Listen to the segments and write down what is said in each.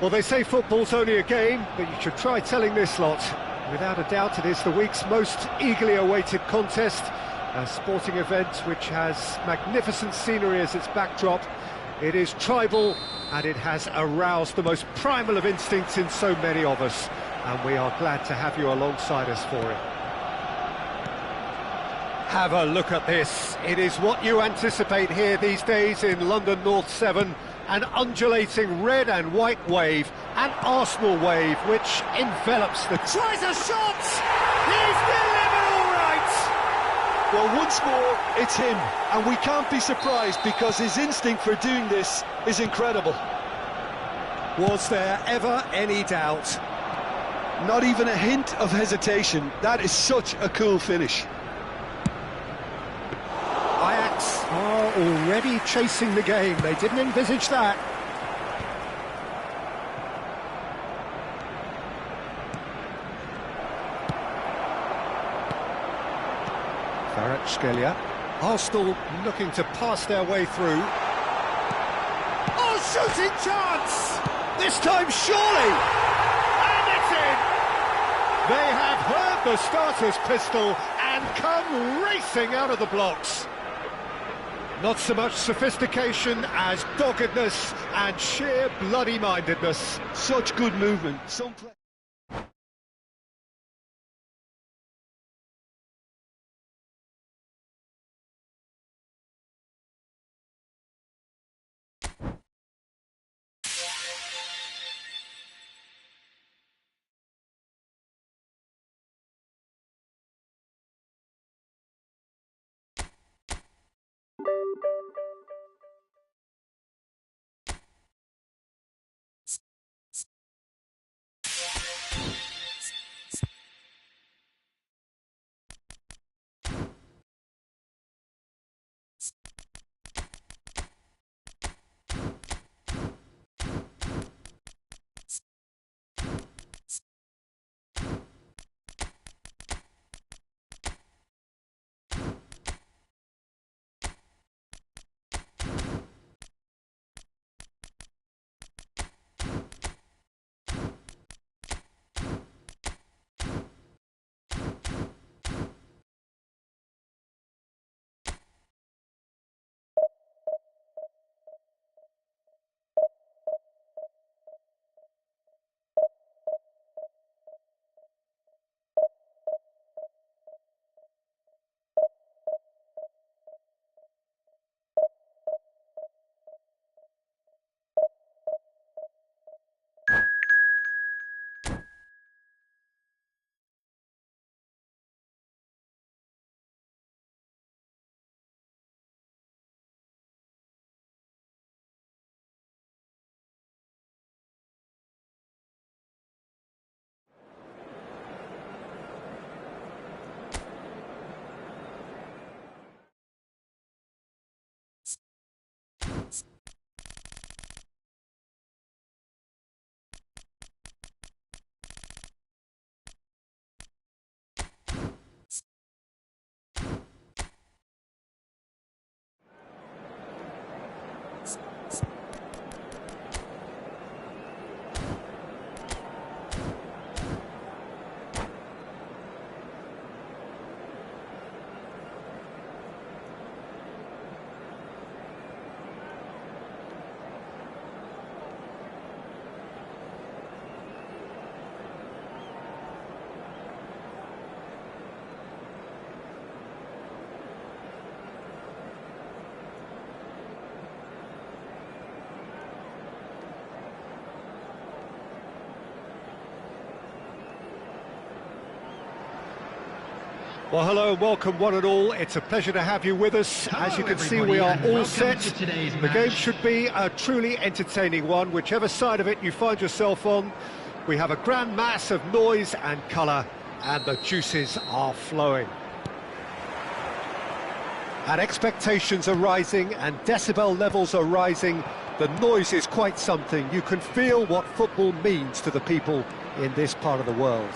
Well, they say football's only a game, but you should try telling this lot. Without a doubt, it is the week's most eagerly awaited contest, a sporting event which has magnificent scenery as its backdrop. It is tribal, and it has aroused the most primal of instincts in so many of us, and we are glad to have you alongside us for it. Have a look at this. It is what you anticipate here these days in London North 7. An undulating red and white wave, an Arsenal wave which envelops the... Tries a shot! He's delivered all right! Well, once more, it's him, and we can't be surprised because his instinct for doing this is incredible. Was there ever any doubt? Not even a hint of hesitation. That is such a cool finish. Ajax are already chasing the game. They didn't envisage that. Kvaratskhelia. Arsenal looking to pass their way through. Oh, shooting chance! This time, surely! And it's in! They have heard the starter's pistol and come racing out of the blocks. Not so much sophistication as doggedness and sheer bloody-mindedness. Such good movement. Well, hello and welcome one and all. It's a pleasure to have you with us. As you can see, we are all set. The game should be a truly entertaining one, whichever side of it you find yourself on. We have a grand mass of noise and colour, and the juices are flowing. And expectations are rising, and decibel levels are rising. The noise is quite something. You can feel what football means to the people in this part of the world.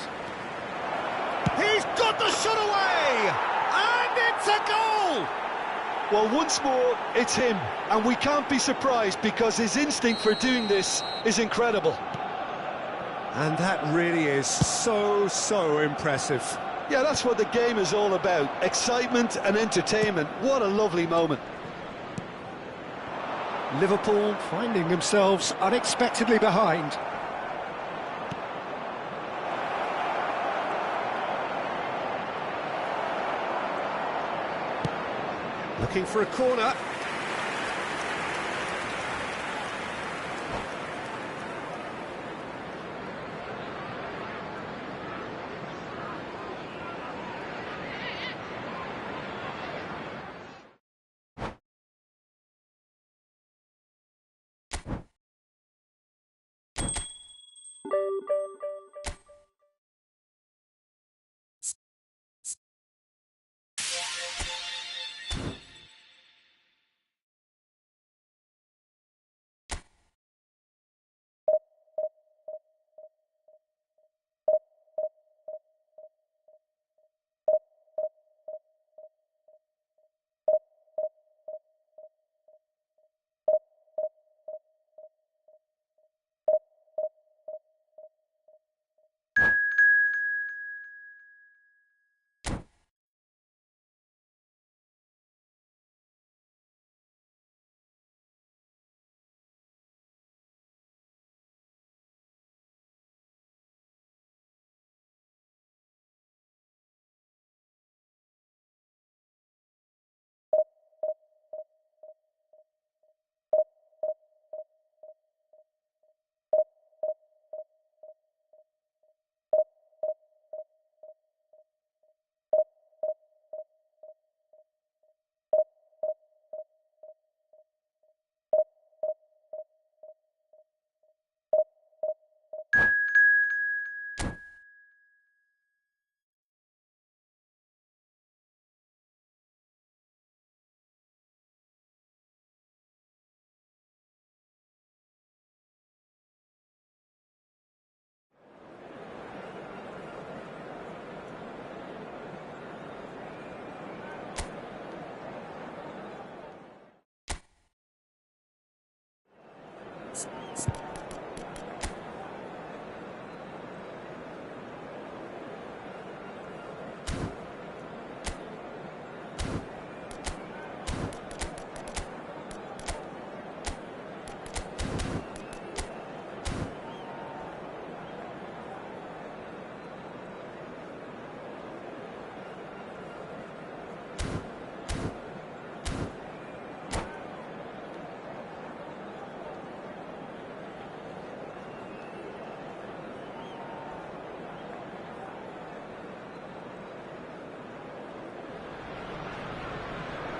He's got the shot away! And it's a goal! Well, once more, it's him, and we can't be surprised because his instinct for doing this is incredible. And that really is so impressive. Yeah, that's what the game is all about. Excitement and entertainment. What a lovely moment. Liverpool finding themselves unexpectedly behind. Looking for a corner.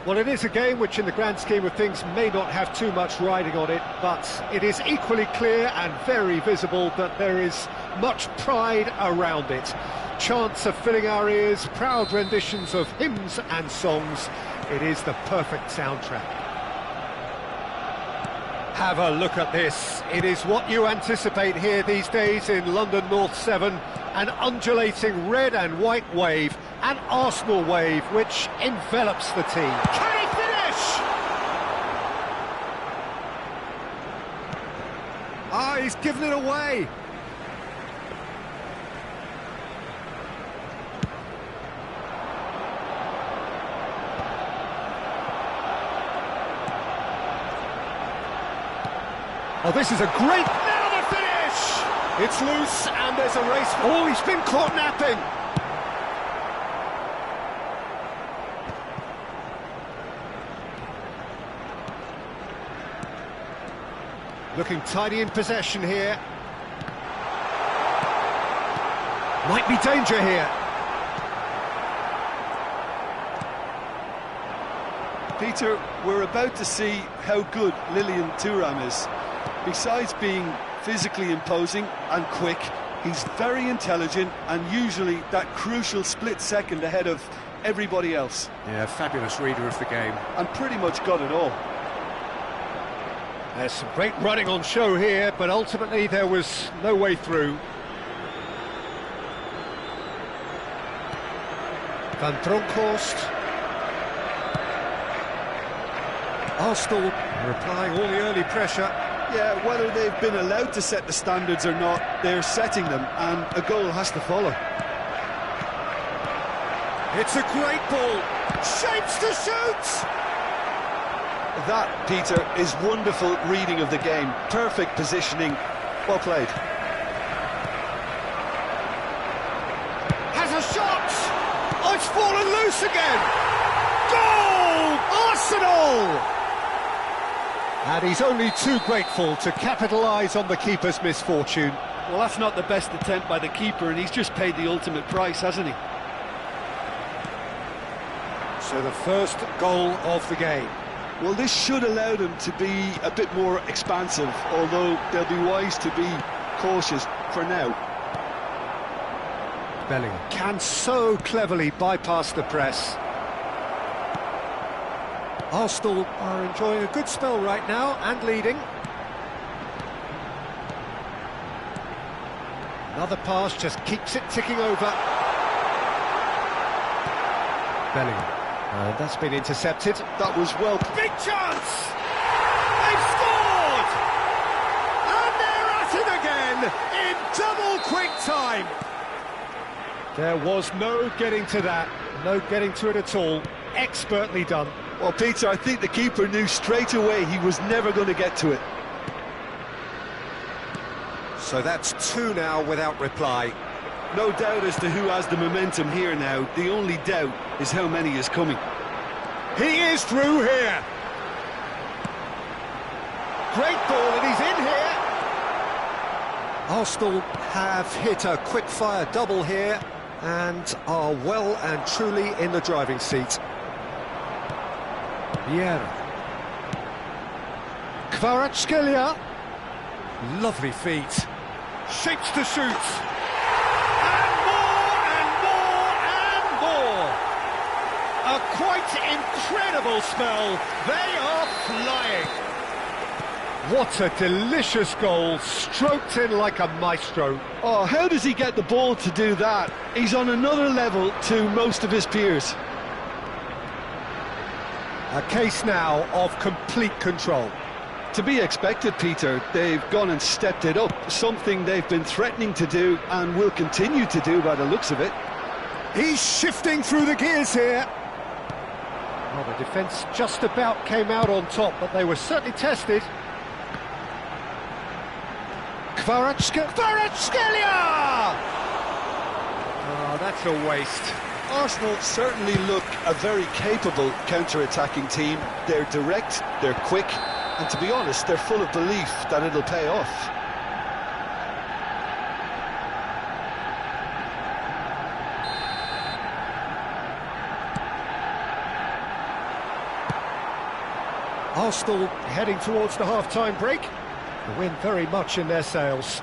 Well, it is a game which in the grand scheme of things may not have too much riding on it, but it is equally clear and very visible that there is much pride around it. Chants are filling our ears, proud renditions of hymns and songs. It is the perfect soundtrack. Have a look at this. It is what you anticipate here these days in London North 7, an undulating red and white wave, an Arsenal wave which envelops the team. Can he finish? Ah, he's given it away. Oh, this is a great... Now the finish! It's loose and there's a race... Oh, he's been caught napping! Looking tidy in possession here. Might be danger here. Peter, we're about to see how good Lilian Thuram is. Besides being physically imposing and quick, he's very intelligent and usually that crucial split second ahead of everybody else. Yeah, fabulous reader of the game. And pretty much got it all. There's some great running on show here, but ultimately there was no way through. Van Bronckhorst. Arsenal are applying all the early pressure. Yeah, whether they've been allowed to set the standards or not, they're setting them, and a goal has to follow. It's a great ball. Shapes to shoot! That, Peter, is wonderful reading of the game. Perfect positioning. Well played. Has a shot! Oh, it's fallen loose again! Goal! Arsenal! And he's only too grateful to capitalise on the keeper's misfortune. Well, that's not the best attempt by the keeper, and he's just paid the ultimate price, hasn't he? So the first goal of the game. Well, this should allow them to be a bit more expansive, although they'll be wise to be cautious for now. Bellingham can so cleverly bypass the press. Arsenal are enjoying a good spell right now and leading. Another pass just keeps it ticking over. Bellingham. And that's been intercepted. That was well... Big chance! They've scored! And they're at it again in double quick time. There was no getting to that, no getting to it at all. Expertly done. Well, Peter, I think the keeper knew straight away he was never going to get to it. So that's two now without reply. No doubt as to who has the momentum here now. The only doubt is how many is coming. He is through here. Great ball, and he's in here. Arsenal have hit a quick-fire double here and are well and truly in the driving seat. Vieira. Kvaratskhelia. Lovely feet. Shapes to shoot. And more and more and more. A quite incredible spell. They are flying. What a delicious goal, stroked in like a maestro. Oh, how does he get the ball to do that? He's on another level to most of his peers. A case now of complete control. To be expected, Peter. They've gone and stepped it up, something they've been threatening to do and will continue to do by the looks of it. He's shifting through the gears here. Well, the defence just about came out on top, but they were certainly tested. Kvaratskhelia! Oh, that's a waste. Arsenal certainly look a very capable counter-attacking team. They're direct, they're quick, and to be honest, they're full of belief that it'll pay off. Arsenal heading towards the half-time break. The wind very much in their sails.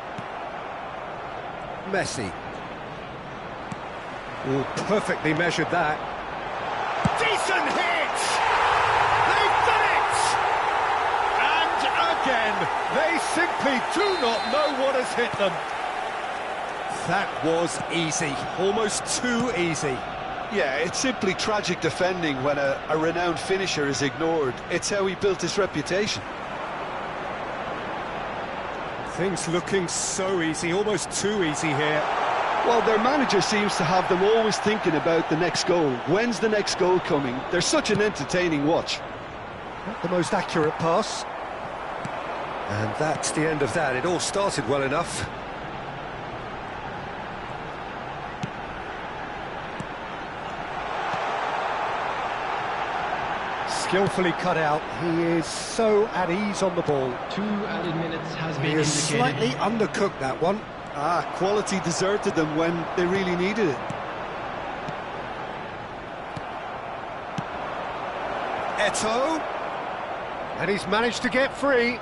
Messi. Oh, perfectly measured that. Decent hit! They've done it! And again, they simply do not know what has hit them. That was easy, almost too easy. Yeah, it's simply tragic defending when a renowned finisher is ignored. It's how he built his reputation. Things looking so easy, almost too easy here. Well, their manager seems to have them always thinking about the next goal. When's the next goal coming? They're such an entertaining watch. Not the most accurate pass. And that's the end of that. It all started well enough. Skillfully cut out. He is so at ease on the ball. 2 added minutes has been He is indicated. slightly undercooked, that one. Quality deserted them when they really needed it. Eto'o. And he's managed to get free.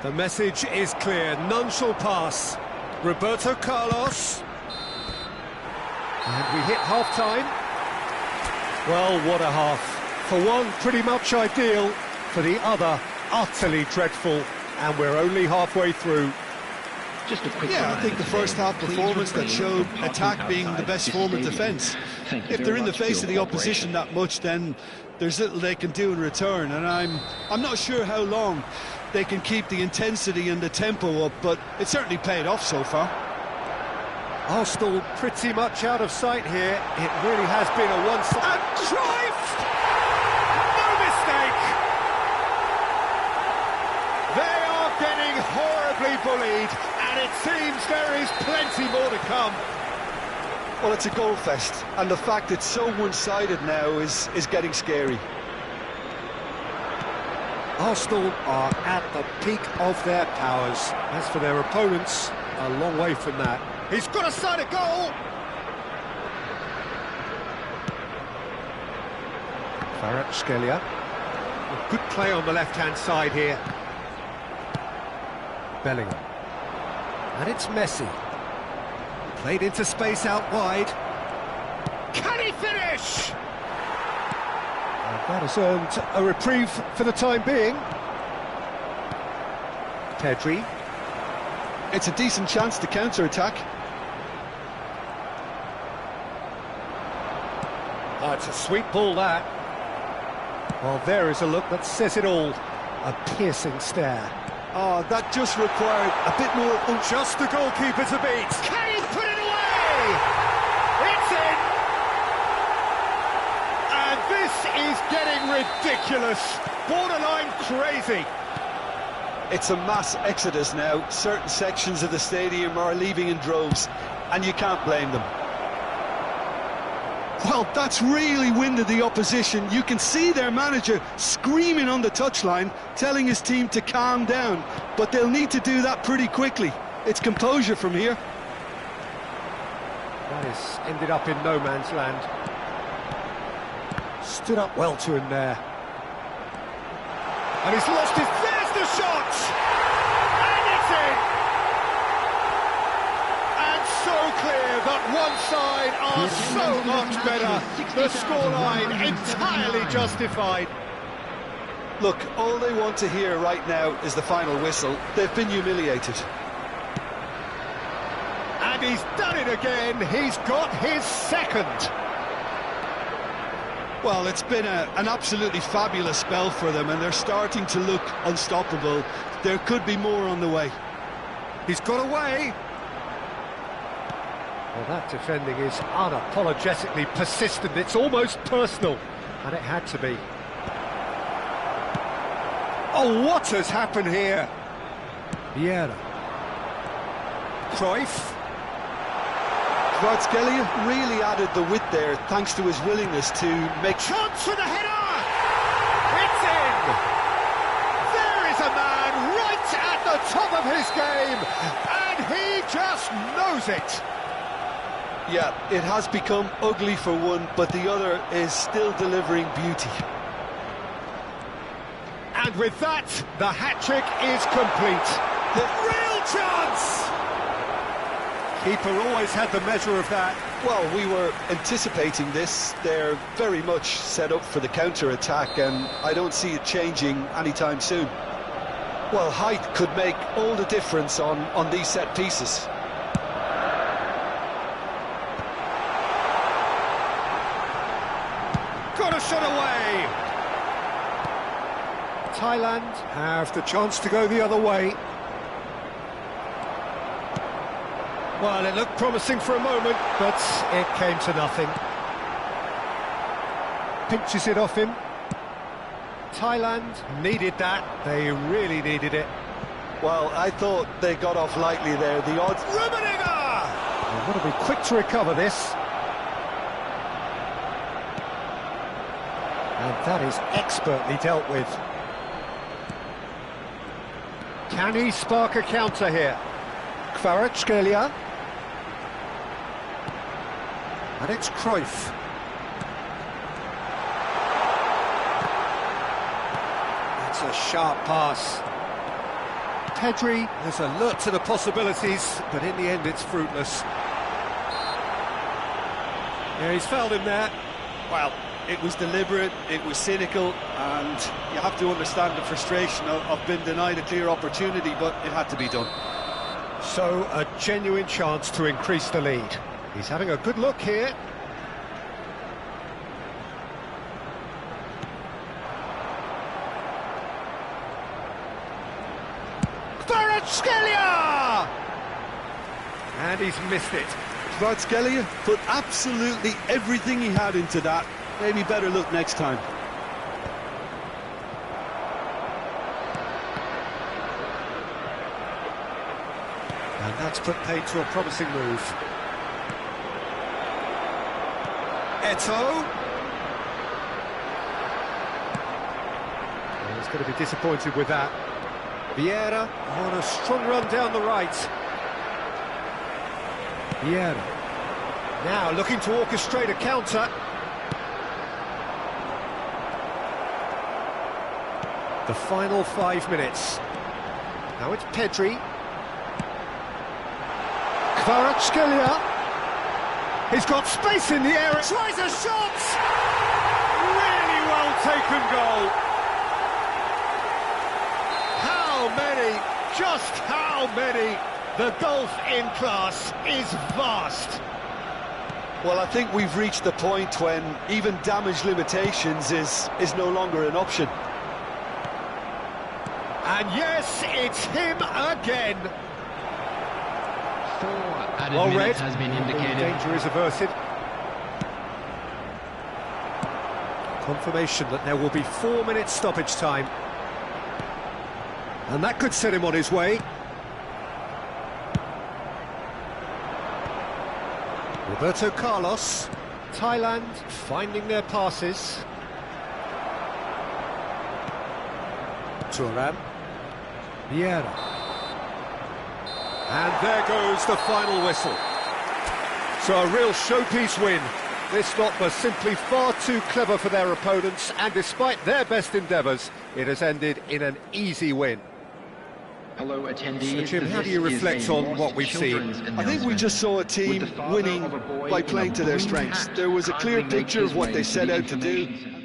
The message is clear. None shall pass. Roberto Carlos. And we hit half-time. Well, what a half. For one, pretty much ideal. For the other, utterly dreadful. And we're only halfway through. Just a quick Yeah, I think the first half Please performance that refrain showed from parking attack being the outside best this form of stadium. defence. Thank you If very they're in the much for face of the your opposition cooperation. that much, then there's little they can do in return, and I'm not sure how long they can keep the intensity and the tempo up, but it certainly paid off so far. Arsenal pretty much out of sight here. It really has been a one-sided... And Cruyff! No mistake! They are getting horribly bullied, and it seems there is plenty more to come. Well, it's a goal fest, and the fact it's so one-sided now is getting scary. Arsenal are at the peak of their powers. As for their opponents, a long way from that. He's got a side of goal! Kvaratskhelia. Good play on the left-hand side here. Bellingham. And it's Messi. Played into space out wide. Can he finish? And that has earned a reprieve for the time being. Pedri. It's a decent chance to counter-attack. Oh, it's a sweet ball, that. Well, there is a look that says it all. A piercing stare. Oh, that just required a bit more oomph. Just the goalkeeper to beat. Can he put it away? It's in! And this is getting ridiculous. Borderline crazy. It's a mass exodus now. Certain sections of the stadium are leaving in droves, and you can't blame them. Well, that's really winded the opposition. You can see their manager screaming on the touchline, telling his team to calm down, but they'll need to do that pretty quickly. It's composure from here. That has ended up in no man's land. Stood up well to him there. And he's lost his... There's the shot! And it's in! And so clear that one side are so much better. The scoreline entirely justified. Look, all they want to hear right now is the final whistle. They've been humiliated. And he's done it again. He's got his second. Well, it's been an absolutely fabulous spell for them, and they're starting to look unstoppable. There could be more on the way. He's got away. Well, that defending is unapologetically persistent. It's almost personal, and it had to be. Oh, what has happened here? Vieira. Cruyff. Kvaratskhelia really added the width there, thanks to his willingness to make... Chance for the header! It's in! There is a man right at the top of his game, and he just knows it! Yeah, it has become ugly for one, but the other is still delivering beauty. And with that, the hat-trick is complete. The real chance! Keeper always had the measure of that. Well, we were anticipating this. They're very much set up for the counter-attack, and I don't see it changing anytime soon. Well, height could make all the difference on these set pieces. Got a shot away! Thailand have the chance to go the other way. Well, it looked promising for a moment, but it came to nothing. Pinches it off him. Thailand needed that. They really needed it. Well, I thought they got off lightly there. The odds... Rummenigge! They've got to be quick to recover this. And that is expertly dealt with. Can he spark a counter here? Kvaratskhelia. And it's Cruyff. That's a sharp pass. Pedri is alert to the possibilities, but in the end it's fruitless. Yeah, he's fouled him there. Well, it was deliberate, it was cynical, and you have to understand the frustration of being denied a clear opportunity, but it had to be done. So, a genuine chance to increase the lead. He's having a good look here. Kvaratskhelia! And he's missed it. Kvaratskhelia put absolutely everything he had into that. Maybe better look next time. And that's put paid to a promising move. Eto'o. He's going to be disappointed with that. Vieira on a strong run down the right. Vieira. Now looking to orchestrate a counter. The final 5 minutes. Now it's Pedri. Kvaratskhelia. He's got space in the air. Tries a shot. Really well taken goal. How many? Just how many? The gulf in class is vast. Well, I think we've reached the point when even damage limitations is no longer an option. And yes, it's him again. 4 added Well minutes read. has been indicated. Danger is averted. Confirmation that there will be 4 minutes stoppage time. And that could set him on his way. Roberto Carlos. Thailand finding their passes. Thuram. Vieira. And there goes the final whistle. So a real showpiece win. This lot was simply far too clever for their opponents, and despite their best endeavours, it has ended in an easy win. Hello, attendees. So, Jim, how do you This reflect is a on what we've seen? children's I think we just saw a team With the father winning of a boy by in playing a to their blue strengths. hat There was a clear kindly picture makes of what his they way set to the out to do. information center.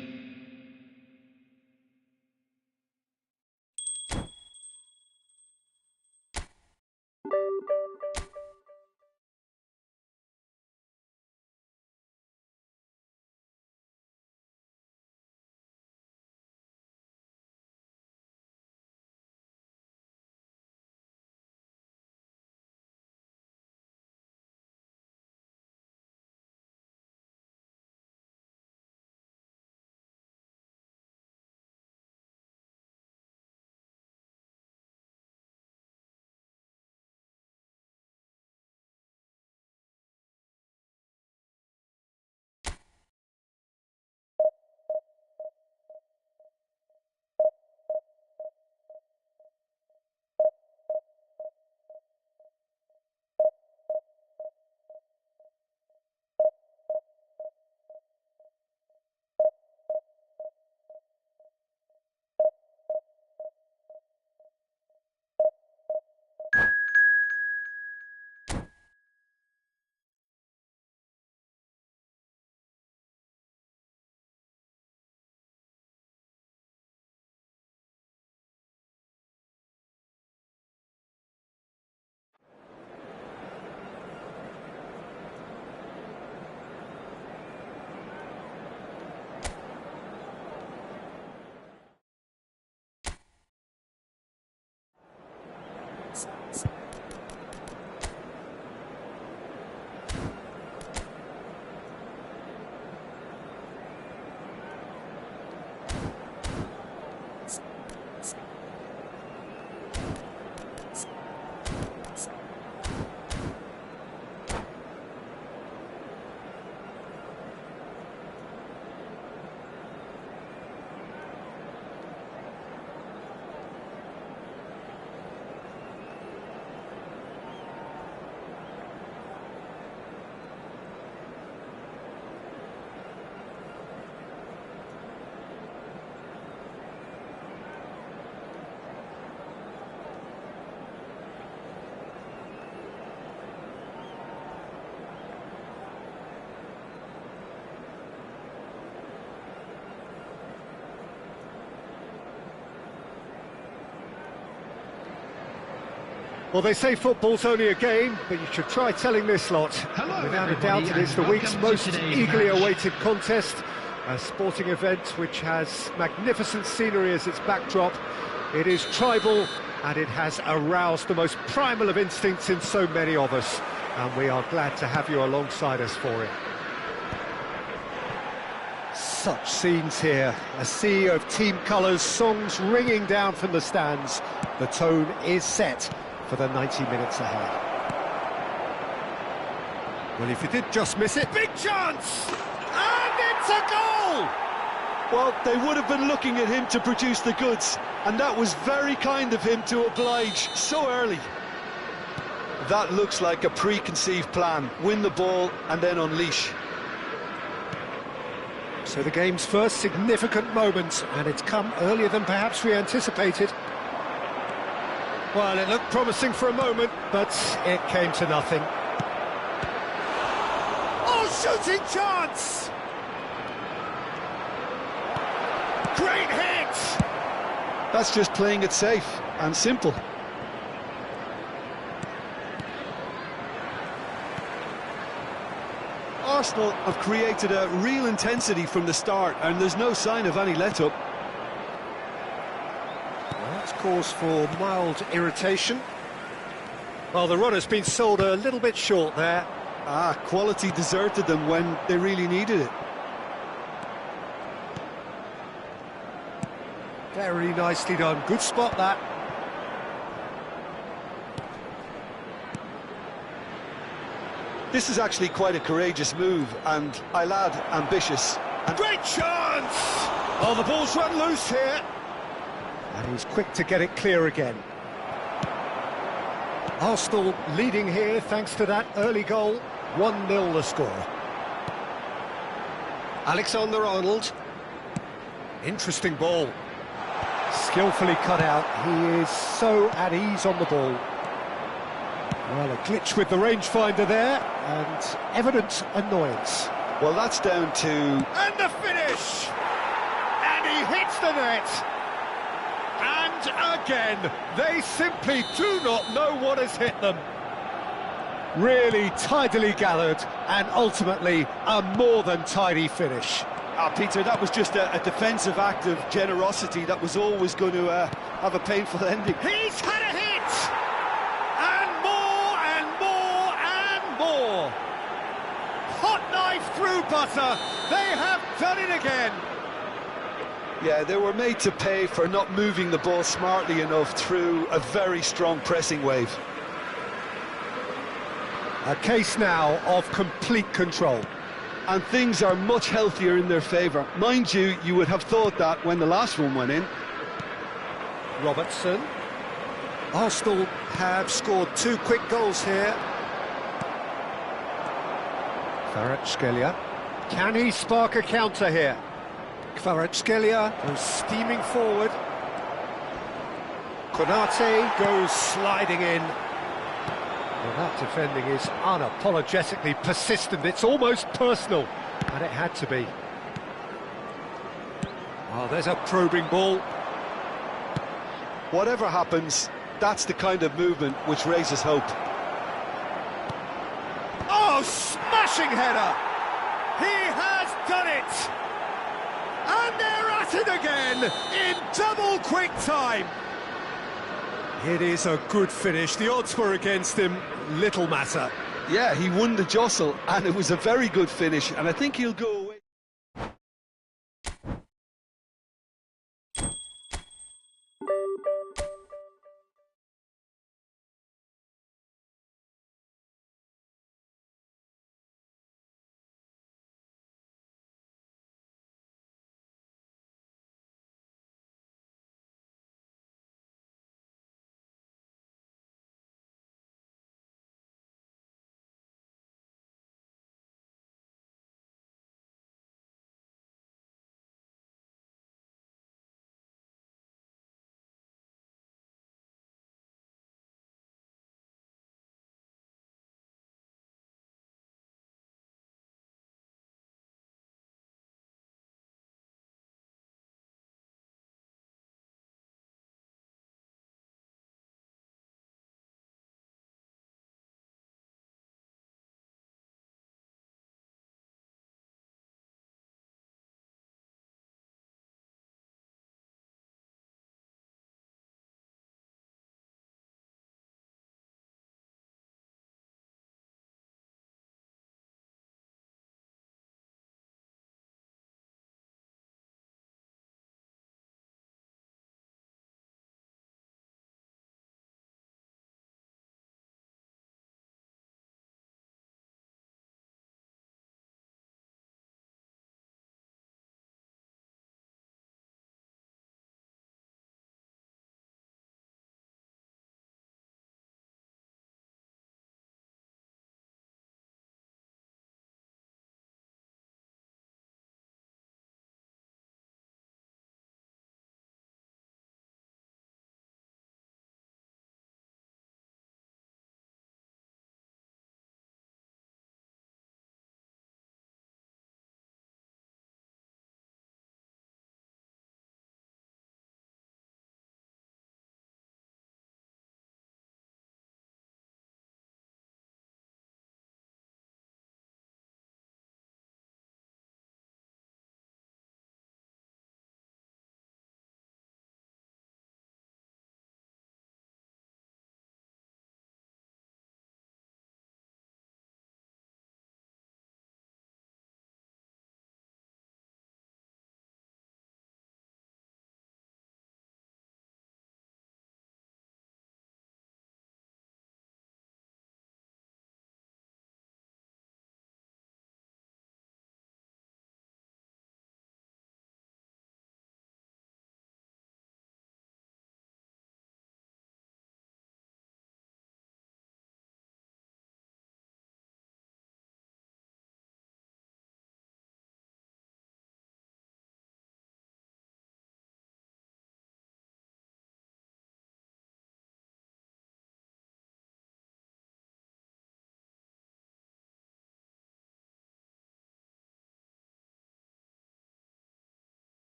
Well, they say football's only a game, but you should try telling this lot. Hello, Without a everybody, doubt, it is the and week's welcome to most today's eagerly match. awaited contest. A sporting event which has magnificent scenery as its backdrop. It is tribal, and it has aroused the most primal of instincts in so many of us. And we are glad to have you alongside us for it. Such scenes here, a sea of team colours, songs ringing down from the stands. The tone is set for the 90 minutes ahead. Well, if you did just miss it, big chance! And it's a goal! Well, they would have been looking at him to produce the goods, and that was very kind of him to oblige so early. That looks like a preconceived plan. Win the ball and then unleash. So the game's first significant moment, and it's come earlier than perhaps we anticipated. Well, it looked promising for a moment, but it came to nothing. Oh, shooting chance! Great hit! That's just playing it safe and simple. Arsenal have created a real intensity from the start, and there's no sign of any let-up. Well, that's cause for mild irritation. Well, the run has been sold a little bit short there. Quality deserted them when they really needed it. Very nicely done. Good spot, that. This is actually quite a courageous move, and I'll add, ambitious. And Great chance! Oh, the ball's run loose here. And he's quick to get it clear again. Arsenal leading here thanks to that early goal. 1-0 the score. Alexander-Arnold. Interesting ball. Skillfully cut out. He is so at ease on the ball. Well, a glitch with the rangefinder there, and evident annoyance. well, that's down to... And the finish! And he hits the net! And again, they simply do not know what has hit them. Really tidily gathered, and ultimately a more than tidy finish. Peter, that was just a defensive act of generosity that was always going to have a painful ending. He's had a hit! And more, and more, and more! Hot knife through butter! They have done it again! Yeah, they were made to pay for not moving the ball smartly enough through a very strong pressing wave. A case now of complete control. And things are much healthier in their favour. Mind you, you would have thought that when the last one went in. Robertson. Arsenal have scored 2 quick goals here. Kvaratskhelia. Can he spark a counter here? Kvaratskhelia goes steaming forward. Konate goes sliding in. Well, that defending is unapologetically persistent. It's almost personal, and it had to be. Oh, there's a probing ball. Whatever happens, that's the kind of movement which raises hope. Oh, smashing header! He has done it! And they're at it again in double quick time. It is a good finish. The odds were against him. Little matter. Yeah, he won the jostle, and it was a very good finish, and I think he'll go away.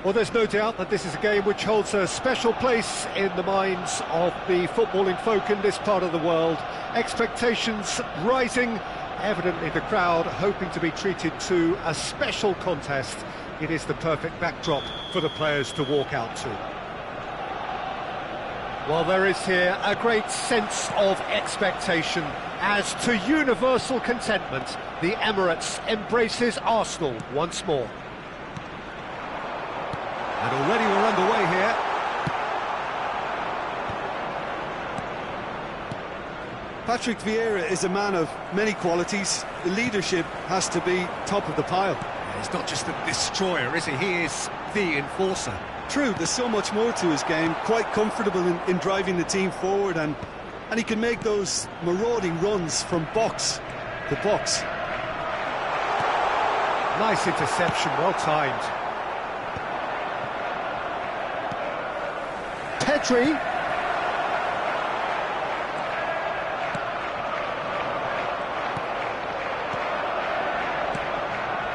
Well, there's no doubt that this is a game which holds a special place in the minds of the footballing folk in this part of the world. Expectations rising, evidently the crowd hoping to be treated to a special contest. It is the perfect backdrop for the players to walk out to. Well, there is here a great sense of expectation as to universal contentment. The Emirates embraces Arsenal once more. And already we're underway here. Patrick Vieira is a man of many qualities. The leadership has to be top of the pile. He's not just a destroyer, is he? He is the enforcer. True, there's so much more to his game. Quite comfortable in driving the team forward, and he can make those marauding runs from box to box. Nice interception, well timed. Pedri.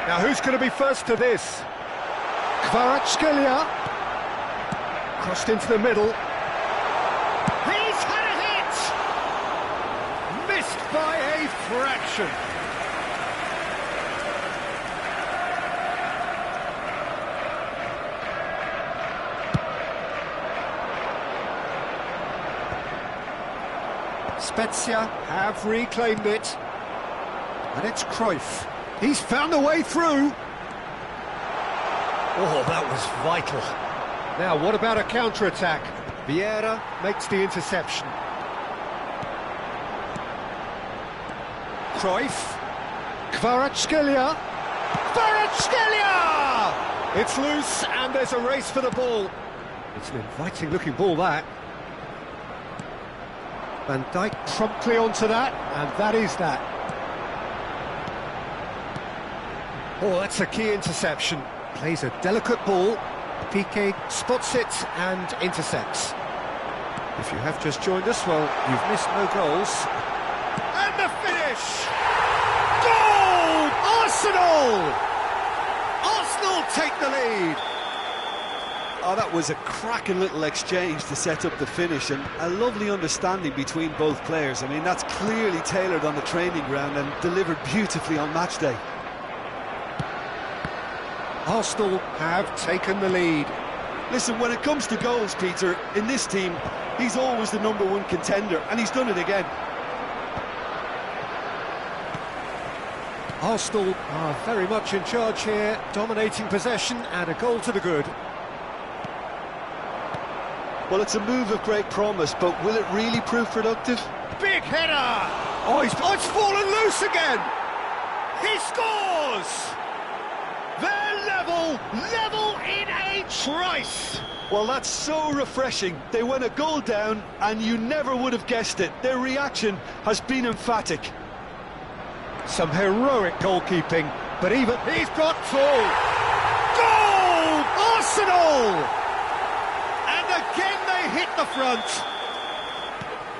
Now who's going to be first to this? Kvaratskhelia. Crossed into the middle. He's had a hit! Missed by a fraction. Spezia have reclaimed it, and it's Cruyff. He's found a way through. Oh, that was vital. Now, what about a counter-attack? Vieira makes the interception. Cruyff. Kvaratskhelia. Kvaratskhelia! It's loose, and there's a race for the ball. It's an inviting-looking ball, that. Van Dijk promptly onto that, and that is that. Oh, that's a key interception. Plays a delicate ball. Piqué spots it and intercepts. If you have just joined us, well, you've missed no goals. And the finish! Goal! Arsenal! Arsenal take the lead. Oh, that was a cracking little exchange to set up the finish, and a lovely understanding between both players. I mean, that's clearly tailored on the training ground and delivered beautifully on match day. Arsenal have taken the lead. Listen, when it comes to goals, Peter, in this team, he's always the #1 contender, and he's done it again. Arsenal are very much in charge here, dominating possession and a goal to the good. Well, it's a move of great promise, but will it really prove productive? Big header! Oh, it's fallen loose again! He scores! They're level in a trice! Well, that's so refreshing. They went a goal down, and you never would have guessed it. Their reaction has been emphatic. Some heroic goalkeeping, but even he's got full. Goal! Arsenal! And again they hit the front.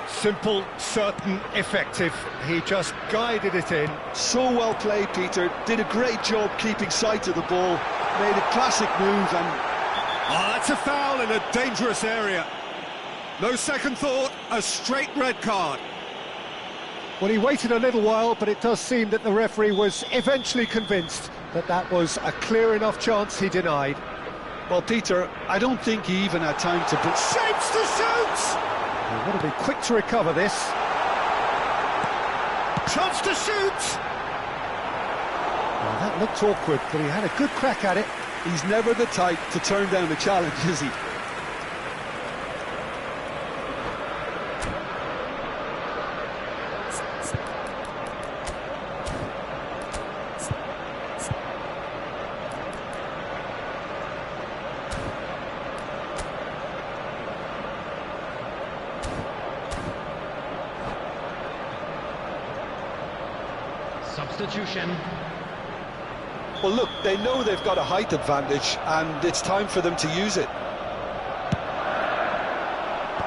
Simple, certain, effective. He just guided it in. So well played, Peter. Did a great job keeping sight of the ball. Made a classic move and... Oh, that's a foul in a dangerous area. No second thought, a straight red card. Well, he waited a little while, but it does seem that the referee was eventually convinced that that was a clear enough chance he denied. Well, Peter, I don't think he even had time to... Shapes to shoot! He would have been quick to recover this. Chance to shoot! Well, that looked awkward, but he had a good crack at it. He's never the type to turn down a challenge, is he? Substitution. Well, look, they know they've got a height advantage, and it's time for them to use it.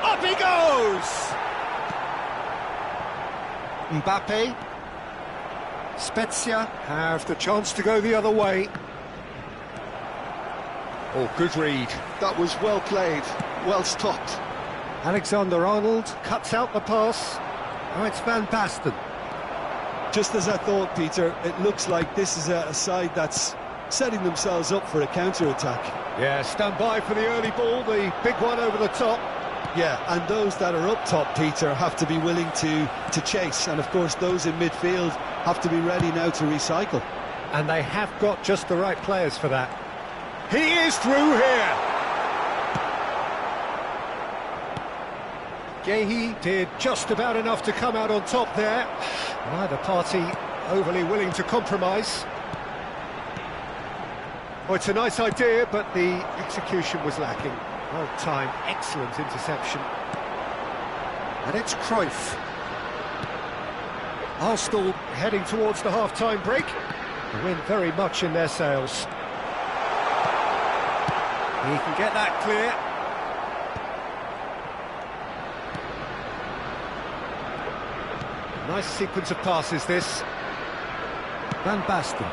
Up he goes! Mbappe. Spezia have the chance to go the other way. Oh, good read. That was well played, well stopped. Alexander-Arnold cuts out the pass. Now it's Van Basten. Just as I thought, Peter, it looks like this is a side that's setting themselves up for a counter-attack. Yeah, stand by for the early ball, the big one over the top. Yeah, and those that are up top, Peter, have to be willing to chase. And, of course, those in midfield have to be ready now to recycle. And they have got just the right players for that. He is through here! Gehi did just about enough to come out on top there. Neither party overly willing to compromise. Oh, it's a nice idea, but the execution was lacking. Well timed, excellent interception. And it's Cruyff. Arsenal heading towards the half-time break. The wind very much in their sails. He can get that clear. Nice sequence of passes, this. Van Basten.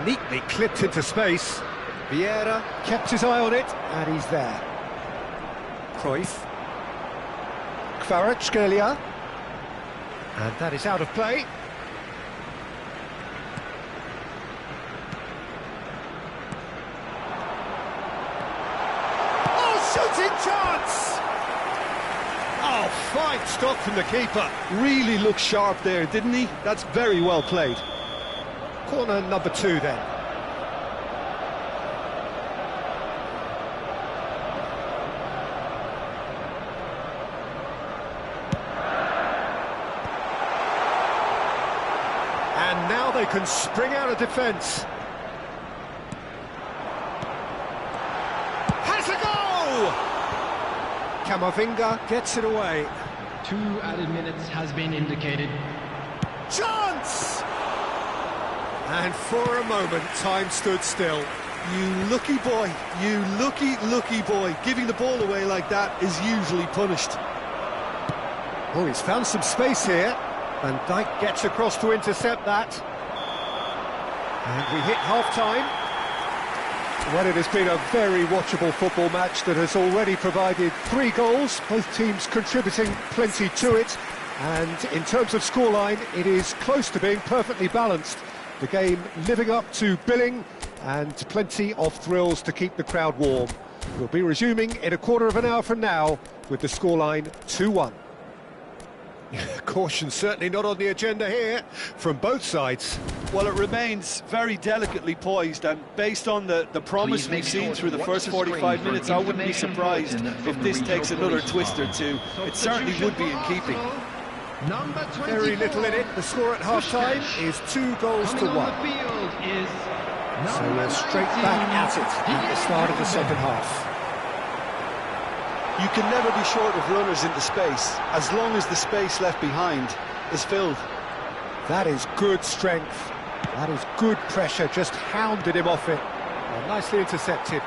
Neatly clipped into space. Vieira kept his eye on it, and he's there. Cruyff. Kvaratskhelia. And that is out of play. Oh, shooting chance! Oh, fine stop from the keeper. Really looked sharp there, didn't he? That's very well played. Corner number 2 then. And now they can spring out of defence. Has a goal! Camavinga gets it away. 2 added minutes has been indicated. Chance! And for a moment, time stood still. You lucky boy, you lucky boy. Giving the ball away like that is usually punished. Oh, he's found some space here. Van Dijk gets across to intercept that. And we hit half-time. Well, it has been a very watchable football match that has already provided 3 goals, both teams contributing plenty to it. And in terms of scoreline, it is close to being perfectly balanced. The game living up to billing and plenty of thrills to keep the crowd warm. We'll be resuming in a quarter of an hour from now with the scoreline 2-1. Caution certainly not on the agenda here from both sides. Well, it remains very delicately poised, and based on the promise we've seen through the first 45 minutes, I wouldn't be surprised if this takes another twist or two. It certainly would be in keeping. Very little in it. The score at half-time is 2 goals to 1. So we're straight back at it at the start of the second half. You can never be short of runners into space, as long as the space left behind is filled. That is good strength. That is good pressure, just hounded him off it. Well, nicely intercepted.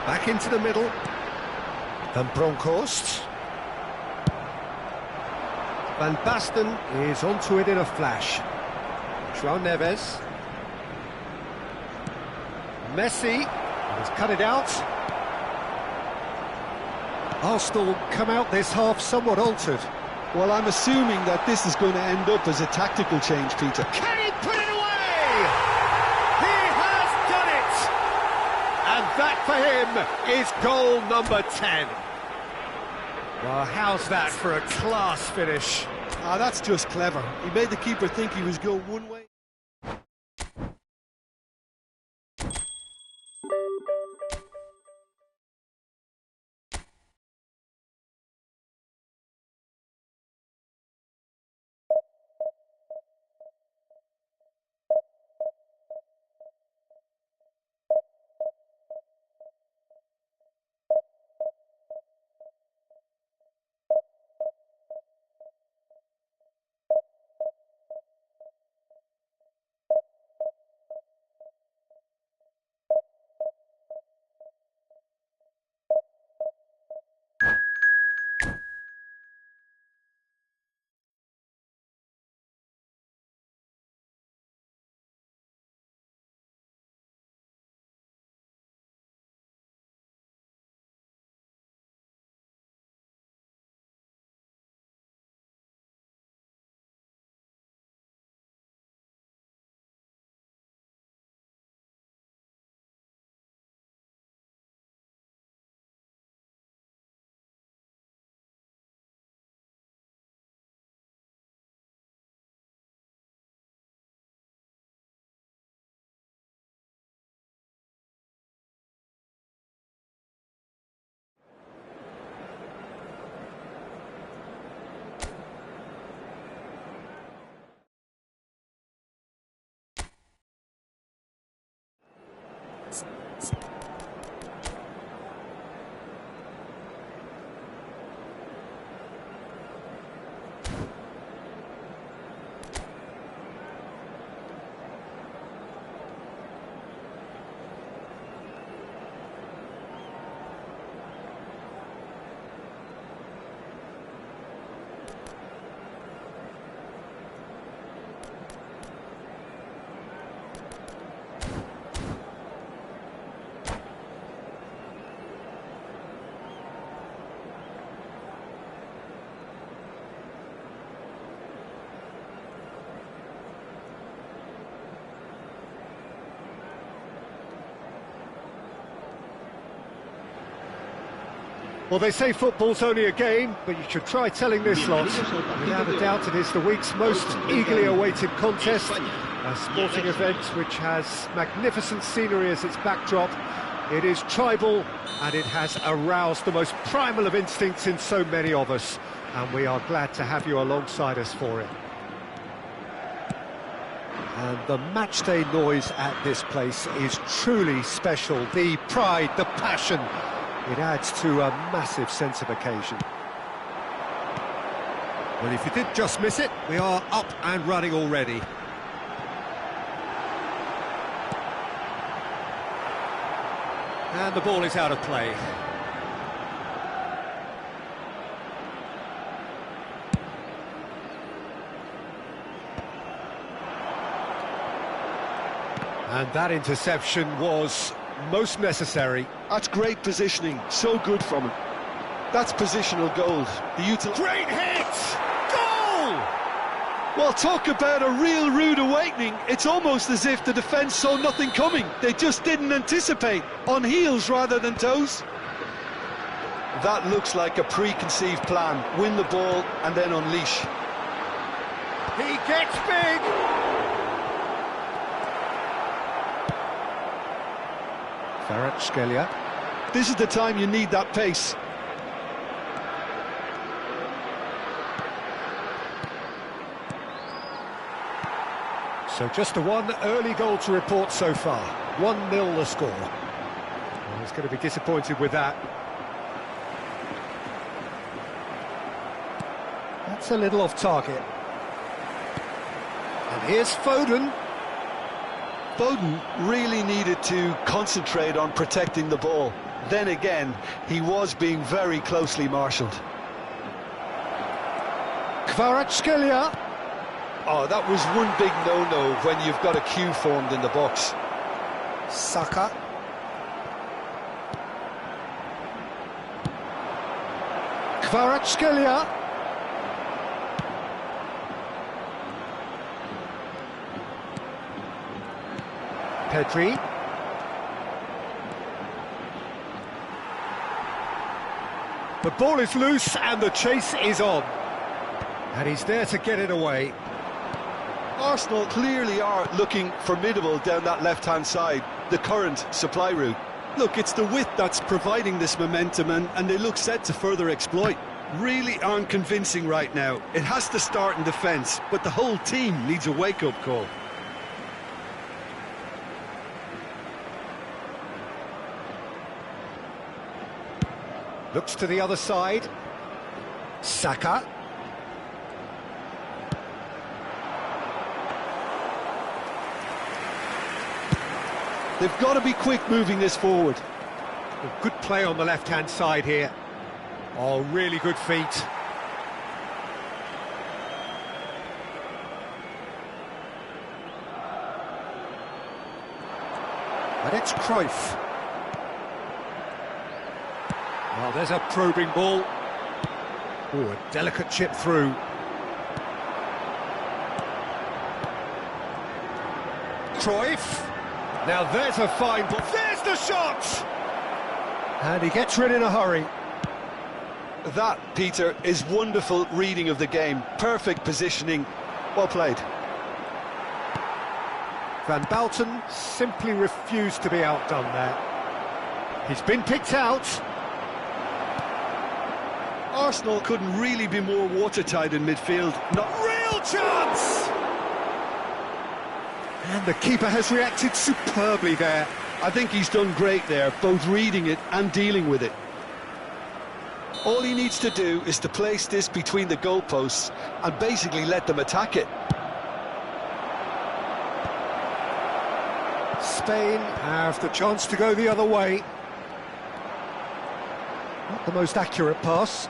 Back into the middle. Van Bronckhorst. Van Basten is onto it in a flash. João Neves. Messi has cut it out. Arsenal come out this half somewhat altered. Well, I'm assuming that this is going to end up as a tactical change, Peter. Can he put it away? He has done it! And that for him is goal number 10. Well, how's that for a class finish? Ah, that's just clever. He made the keeper think he was going one way. Well, they say football's only a game, but you should try telling this lot. Without a doubt, it is the week's most eagerly awaited contest. A sporting event which has magnificent scenery as its backdrop. It is tribal, and it has aroused the most primal of instincts in so many of us. And we are glad to have you alongside us for it. And the matchday noise at this place is truly special. The pride, the passion. It adds to a massive sense of occasion. Well, if you did just miss it, we are up and running already. And the ball is out of play. And that interception was most necessary. That's great positioning, so good from him. That's positional gold. Great hit! Goal! Well, talk about a real rude awakening. It's almost as if the defence saw nothing coming. They just didn't anticipate, on heels rather than toes. That looks like a preconceived plan. Win the ball and then unleash. He gets big! Kvaratskhelia. This is the time you need that pace. So just the one early goal to report so far. 1-0 the score. Well, he's going to be disappointed with that. That's a little off target. And here's Foden. Foden really needed to concentrate on protecting the ball. Then again, he was being very closely marshalled. Kvaratskhelia. Oh, that was one big no-no when you've got a queue formed in the box. Saka. Kvaratskhelia. Pedri. The ball is loose and the chase is on. And he's there to get it away. Arsenal clearly are looking formidable down that left-hand side, the current supply route. Look, it's the width that's providing this momentum, and they look set to further exploit. Really aren't convincing right now. It has to start in defence, but the whole team needs a wake-up call. Looks to the other side. Saka. They've got to be quick moving this forward. Good play on the left-hand side here. Oh, really good feet. And it's Cruyff. Well, there's a probing ball. Oh, a delicate chip through. Cruyff. Now there's a fine ball. There's the shot! And he gets rid in a hurry. That, Peter, is wonderful reading of the game. Perfect positioning. Well played. Van Basten simply refused to be outdone there. He's been picked out. Arsenal couldn't really be more watertight in midfield. Not Real chance! And the keeper has reacted superbly there. I think he's done great there, both reading it and dealing with it. All he needs to do is to place this between the goalposts and basically let them attack it. Spain have the chance to go the other way. Not the most accurate pass.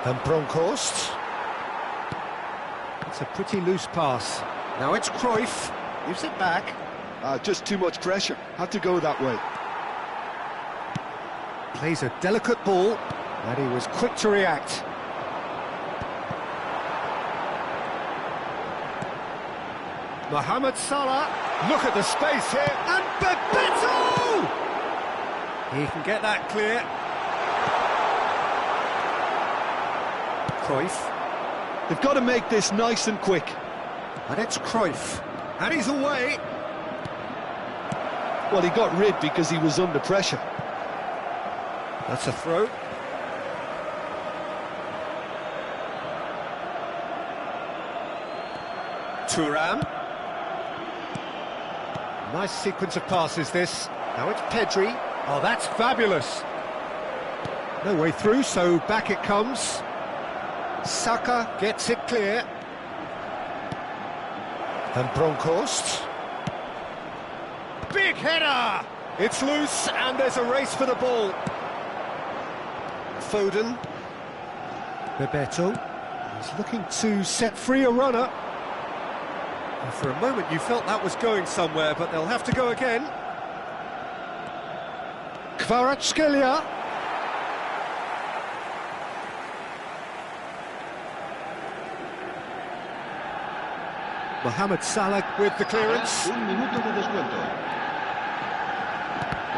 And Bronkhorst. It's a pretty loose pass. Now it's Cruyff. Gives it back. Just too much pressure. Had to go that way. Plays a delicate ball, and he was quick to react. Mohamed Salah. Look at the space here. And Bebeto! He can get that clear. Cruyff. They've got to make this nice and quick. And it's Cruyff. And he's away. Well, he got rid because he was under pressure. That's a throw. Thuram. Nice sequence of passes this. Now it's Pedri. Oh, that's fabulous. No way through, so back it comes. Saka gets it clear. And Bronkhorst. Big header! It's loose, and there's a race for the ball. Foden. Bebeto. He's looking to set free a runner. And for a moment you felt that was going somewhere, but they'll have to go again. Kvaratskhelia. Mohamed Salah with the clearance.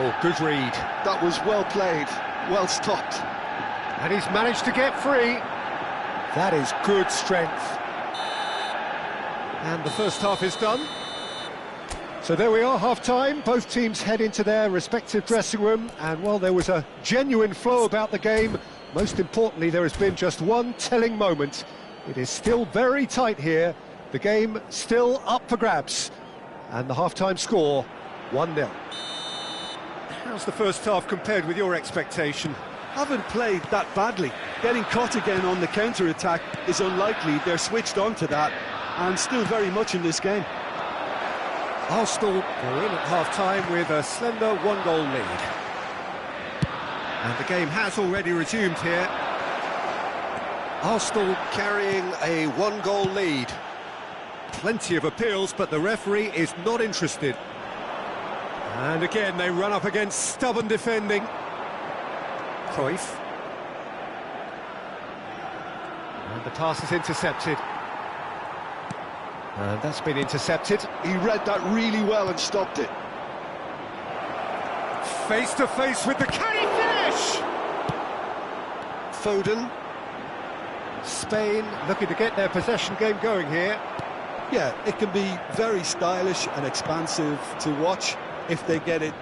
Oh, good read. That was well played, well stopped. And he's managed to get free. That is good strength. And the first half is done. So there we are, half-time. Both teams head into their respective dressing room. And while there was a genuine flow about the game, most importantly, there has been just one telling moment. It is still very tight here. The game still up for grabs. And the half-time score, 1-0. How's the first half compared with your expectation? Haven't played that badly. Getting caught again on the counter-attack is unlikely. They're switched on to that, and still very much in this game. Arsenal are in at half-time with a slender one-goal lead. And the game has already resumed here. Arsenal carrying a one-goal lead. Plenty of appeals, but the referee is not interested. And again, they run up against stubborn defending. Cruyff. And the pass is intercepted. And that's been intercepted. He read that really well and stopped it. Face to face with the... Can he finish? Foden. Spain looking to get their possession game going here. Yeah, it can be very stylish and expansive to watch if they get it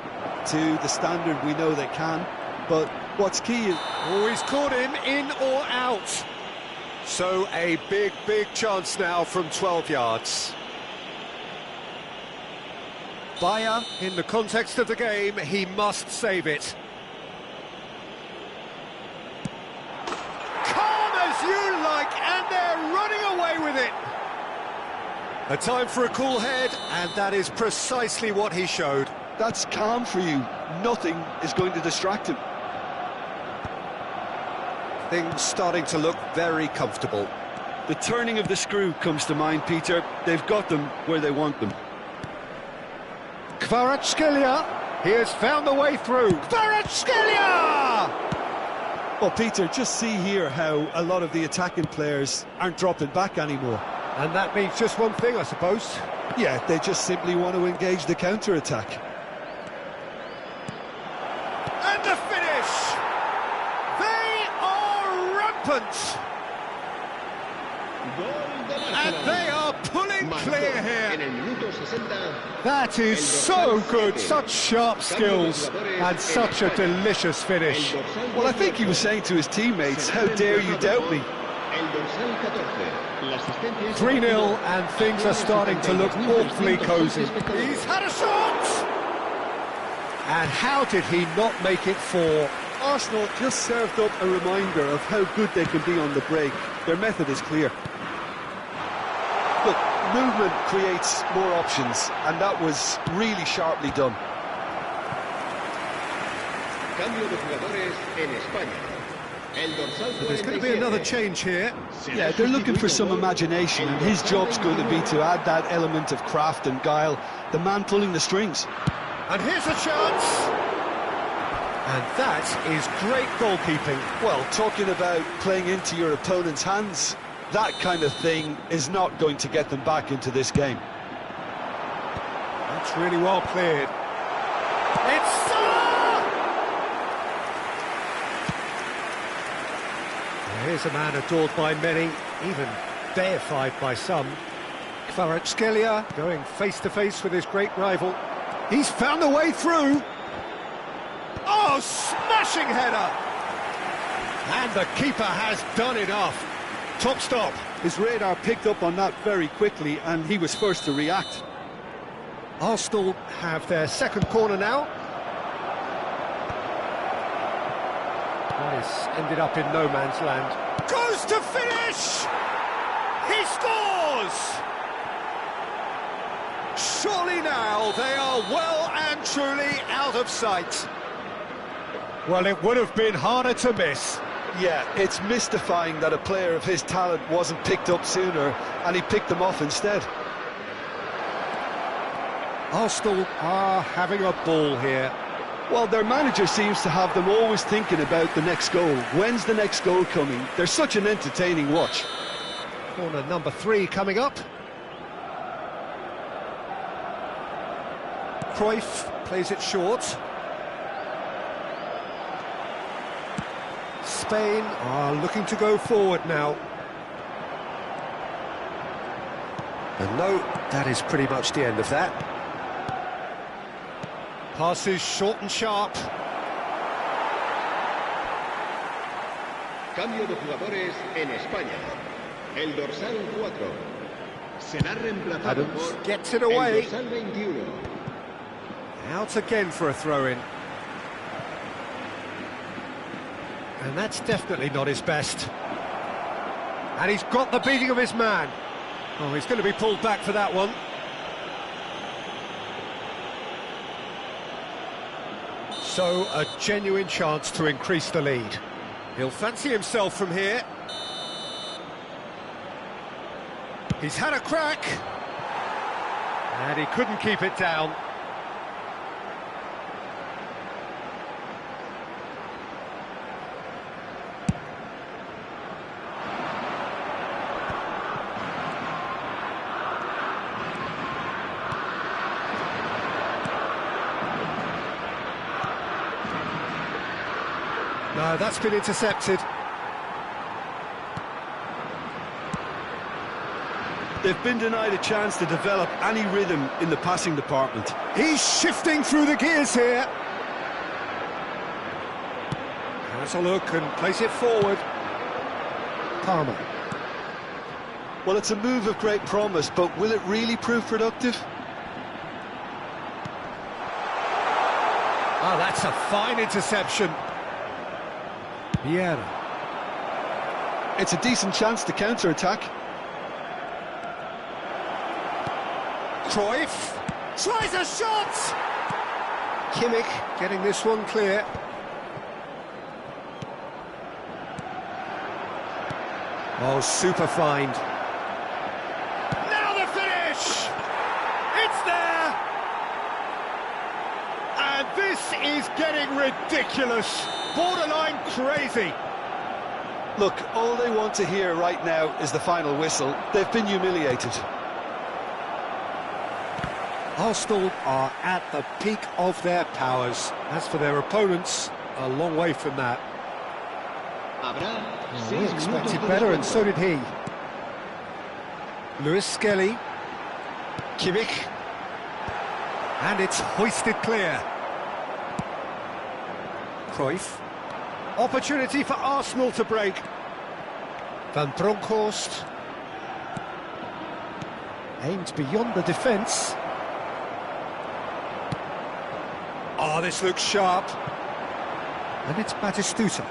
to the standard we know they can. But what's key is... Oh, he's caught him in or out. So a big, big chance now from 12 yards. Bayer, in the context of the game, he must save it. Calm as you like, and they're running away with it. A time for a cool head, and that is precisely what he showed. That's calm for you. Nothing is going to distract him. Things starting to look very comfortable. The turning of the screw comes to mind, Peter. They've got them where they want them. Kvaratskhelia, he has found the way through. Kvaratskhelia! Well, Peter, just see here how a lot of the attacking players aren't dropping back anymore. And that means just one thing, I suppose. Yeah, they just simply want to engage the counter-attack. And the finish! They are rampant! And they are pulling clear here. That is so good, such sharp skills, and such a delicious finish. Well, I think he was saying to his teammates, how dare you doubt me? 3-0, and things are starting to look awfully cosy. He's had a shot! And how did he not make it 4? Arsenal just served up a reminder of how good they can be on the break. Their method is clear. Look, movement creates more options, and that was really sharply done. Cambio de jugadores en España. El dorsal There's going to be another change here. Yeah, they're looking for some imagination, and his job's going to be to add that element of craft and guile, the man pulling the strings. And here's a chance. And that is great goalkeeping. Well, talking about playing into your opponent's hands, that kind of thing is not going to get them back into this game. That's really well cleared. It's Salah! Here's a man adored by many, even deified by some. Kvaratskhelia going face-to-face with his great rival. He's found a way through. Oh, smashing header! And the keeper has done enough. Top stop. His radar picked up on that very quickly, and he was first to react. Arsenal have their second corner now. That has ended up in no man's land. Goes to finish! He scores! Surely now they are well and truly out of sight. Well, it would have been harder to miss. Yeah, it's mystifying that a player of his talent wasn't picked up sooner, and he picked them off instead. Arsenal are having a ball here. Well, their manager seems to have them always thinking about the next goal. When's the next goal coming? They're such an entertaining watch. Corner number 3 coming up. Cruyff plays it short. Spain are looking to go forward now. And no, that is pretty much the end of that. Passes short and sharp. Cambio de jugadores en España. El dorsal 4 será reemplazado Adams por gets it away. el dorsal 21. Out again for a throw-in. And that's definitely not his best. And he's got the beating of his man. Oh, he's going to be pulled back for that one. So, a genuine chance to increase the lead. He'll fancy himself from here. He's had a crack. And he couldn't keep it down. No, that's been intercepted. They've been denied a chance to develop any rhythm in the passing department. He's shifting through the gears here. Has a look and plays it forward. Palmer. Well, it's a move of great promise, but will it really prove productive? Oh, that's a fine interception. Vieira. It's a decent chance to counter-attack. Cruyff tries a shot! Kimmich getting this one clear. Oh, super find. Now the finish! It's there! And this is getting ridiculous. Borderline crazy. Look, all they want to hear right now is the final whistle. They've been humiliated. Arsenal are at the peak of their powers. As for their opponents, a long way from that. We expected better, and so did he. Lewis Skelly. Kimmich. And it's hoisted clear. Cruyff. Opportunity for Arsenal to break. Van Bronckhorst. Aimed beyond the defence. Oh, this looks sharp. And it's Batistuta.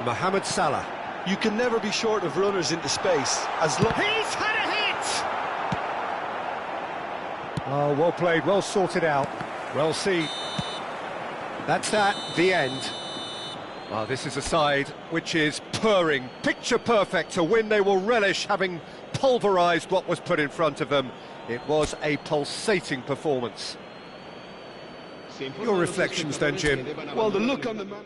Mohamed Salah. You can never be short of runners into space. As long He's had a hit! Oh, well played, well sorted out. Well seen. That's that, the end. Well, this is a side which is purring, picture perfect to win. They will relish having pulverised what was put in front of them. It was a pulsating performance. Your reflections then, Jim? well, the look on the man.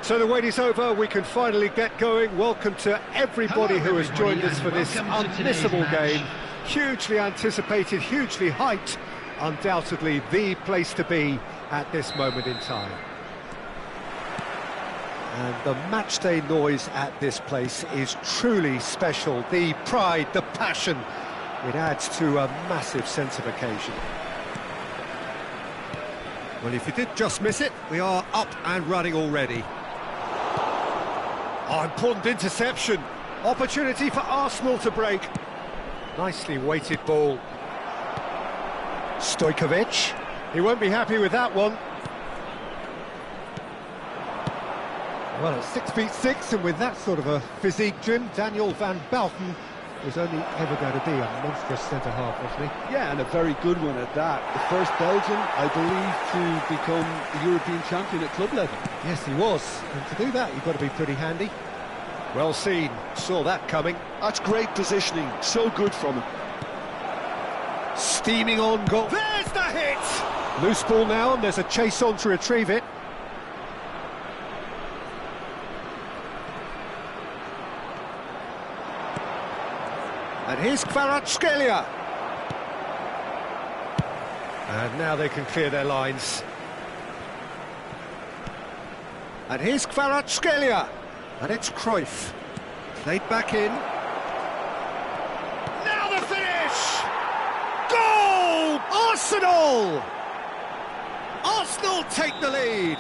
So the wait is over, we can finally get going. Welcome to everybody who has joined us for this unmissable game. Hugely anticipated, hugely hyped, undoubtedly the place to be at this moment in time. And the matchday noise at this place is truly special. The pride, the passion, it adds to a massive sense of occasion. Well, if you did just miss it, we are up and running already. Oh, important interception. Opportunity for Arsenal to break. Nicely weighted ball. Stojkovic. He won't be happy with that one. Well, at 6'6", and with that sort of a physique, Jim, Daniel van Bouten was only ever going to be a monstrous centre-half, wasn't he? Yeah, and a very good one at that. The first Belgian, I believe, to become a European champion at club level. Yes, he was. And to do that, you've got to be pretty handy. Well seen. Saw that coming. That's great positioning. So good from him. Steaming on goal. There's the hit! Loose ball now, and there's a chase on to retrieve it. And here's Kvaratskhelia. And now they can clear their lines. And here's Kvaratskhelia. And it's Cruyff. Played back in. Now the finish! Goal! Arsenal! Arsenal take the lead.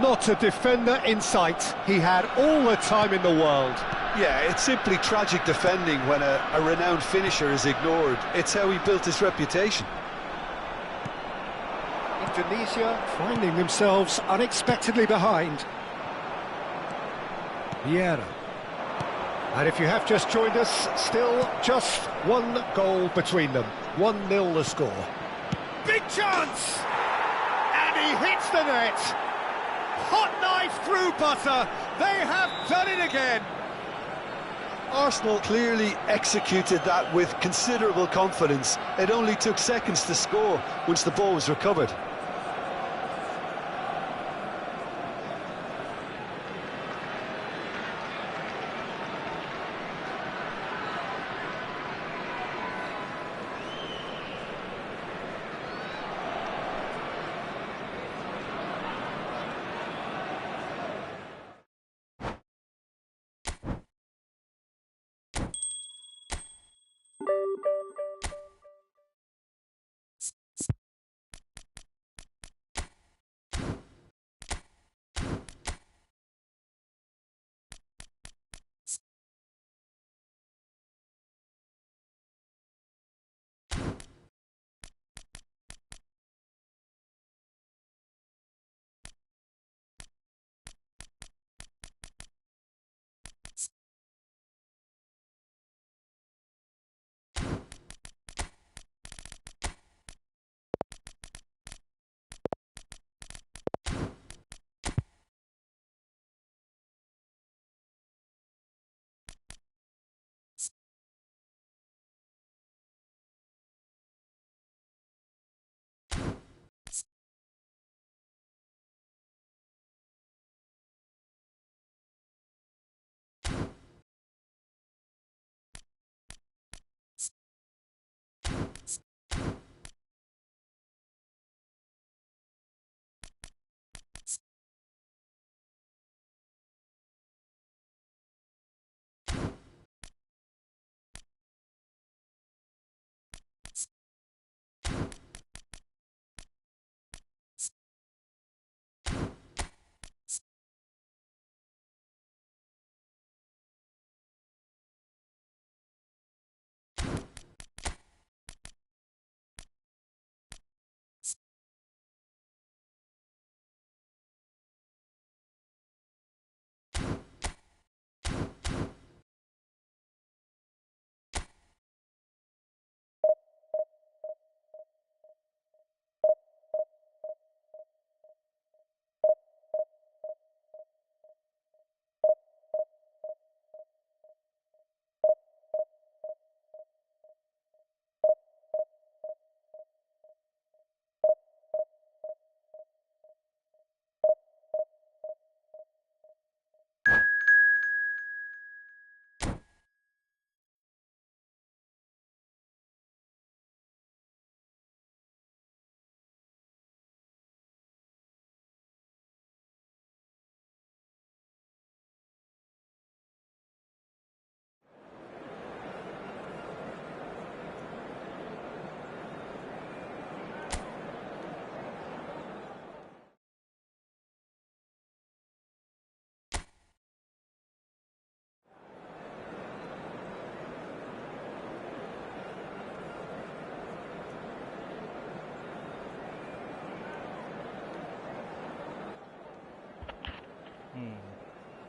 Not a defender in sight. He had all the time in the world. Yeah, it's simply tragic defending when a renowned finisher is ignored. It's how he built his reputation. Indonesia finding themselves unexpectedly behind. Vieira. And if you have just joined us, still just one goal between them. 1-0 the score. Big chance! And he hits the net! Hot knife through butter! They have done it again! Arsenal clearly executed that with considerable confidence. It only took seconds to score once the ball was recovered.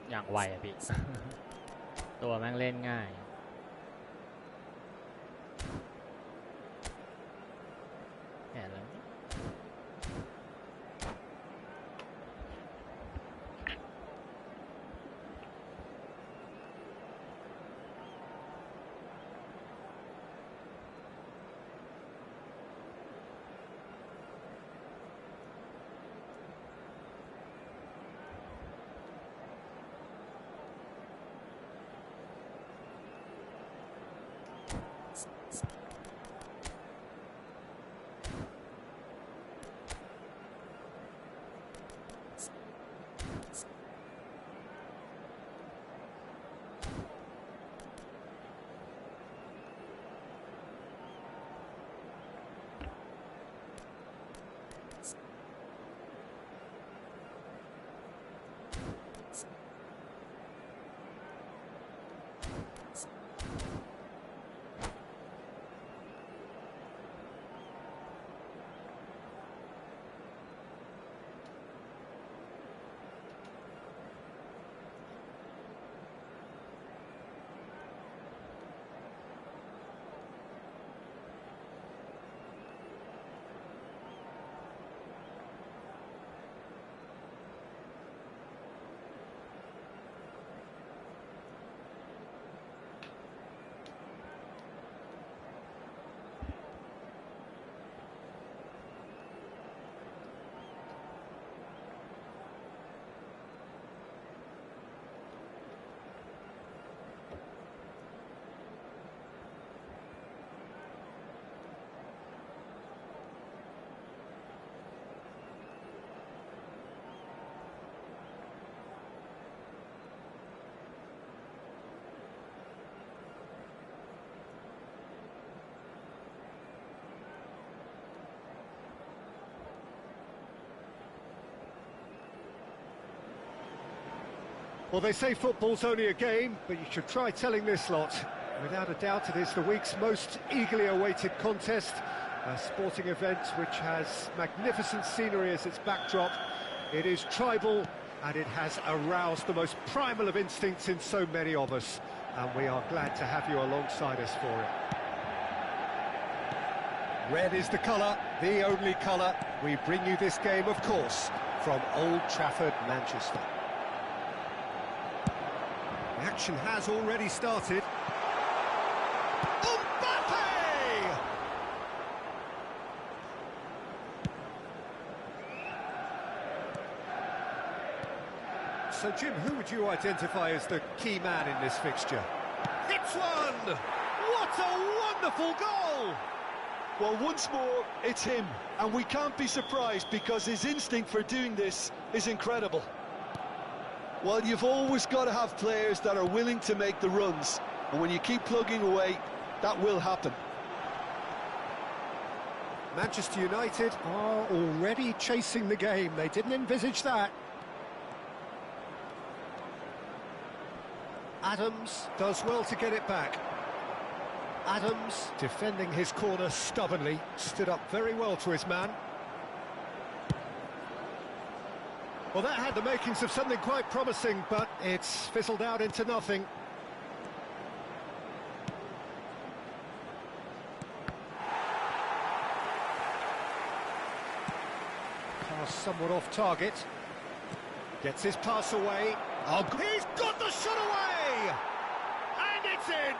อย่างไวอะพี่ ตัวแม่งเล่นง่ายแหมแล้ว Well, they say football's only a game, but you should try telling this lot. Without a doubt, it is the week's most eagerly awaited contest, a sporting event which has magnificent scenery as its backdrop. It is tribal, and it has aroused the most primal of instincts in so many of us, and we are glad to have you alongside us for it. Red is the colour, the only colour. We bring you this game, of course, from Old Trafford, Manchester. The action has already started. Mbappe! So, Jim, who would you identify as the key man in this fixture? Hits one! What a wonderful goal! Well, once more, it's him, and we can't be surprised because his instinct for doing this is incredible. Well, you've always got to have players that are willing to make the runs, and when you keep plugging away, that will happen. Manchester United are already chasing the game. They didn't envisage that. Adams does well to get it back. Adams, defending his corner stubbornly, stood up very well to his man. Well, that had the makings of something quite promising, but it's fizzled out into nothing. Pass somewhat off target. Gets his pass away. Oh, he's got the shot away! And it's in!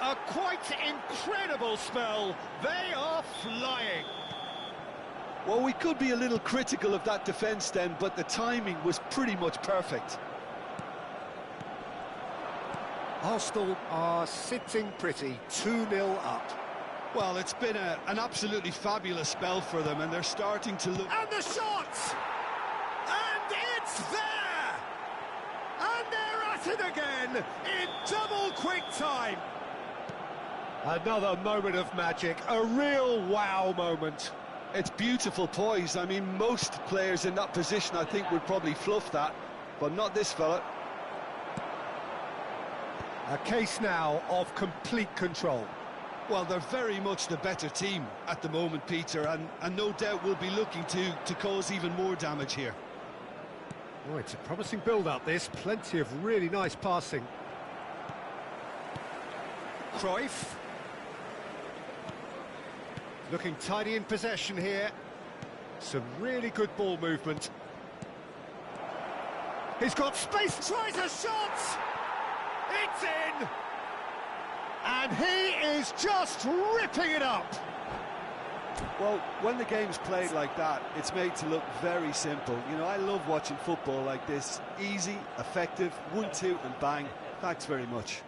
A quite incredible spell. They are flying. Well, we could be a little critical of that defence then, but the timing was pretty much perfect. Arsenal are sitting pretty, 2-0 up. Well, it's been an absolutely fabulous spell for them, and they're starting to look... And the shot! And it's there! And they're at it again, in double quick time! Another moment of magic, a real wow moment. It's beautiful poise. I mean, most players in that position, I think, would probably fluff that, but not this fella. A case now of complete control. Well, they're very much the better team at the moment, Peter, and no doubt will be looking to cause even more damage here. Oh, it's a promising build-up, this. Plenty of really nice passing. Cruyff. Looking tidy in possession here. Some really good ball movement. He's got space, tries a shot! It's in! And he is just ripping it up! Well, when the game's played like that, it's made to look very simple. You know, I love watching football like this. Easy, effective, 1-2 and bang. Thanks very much.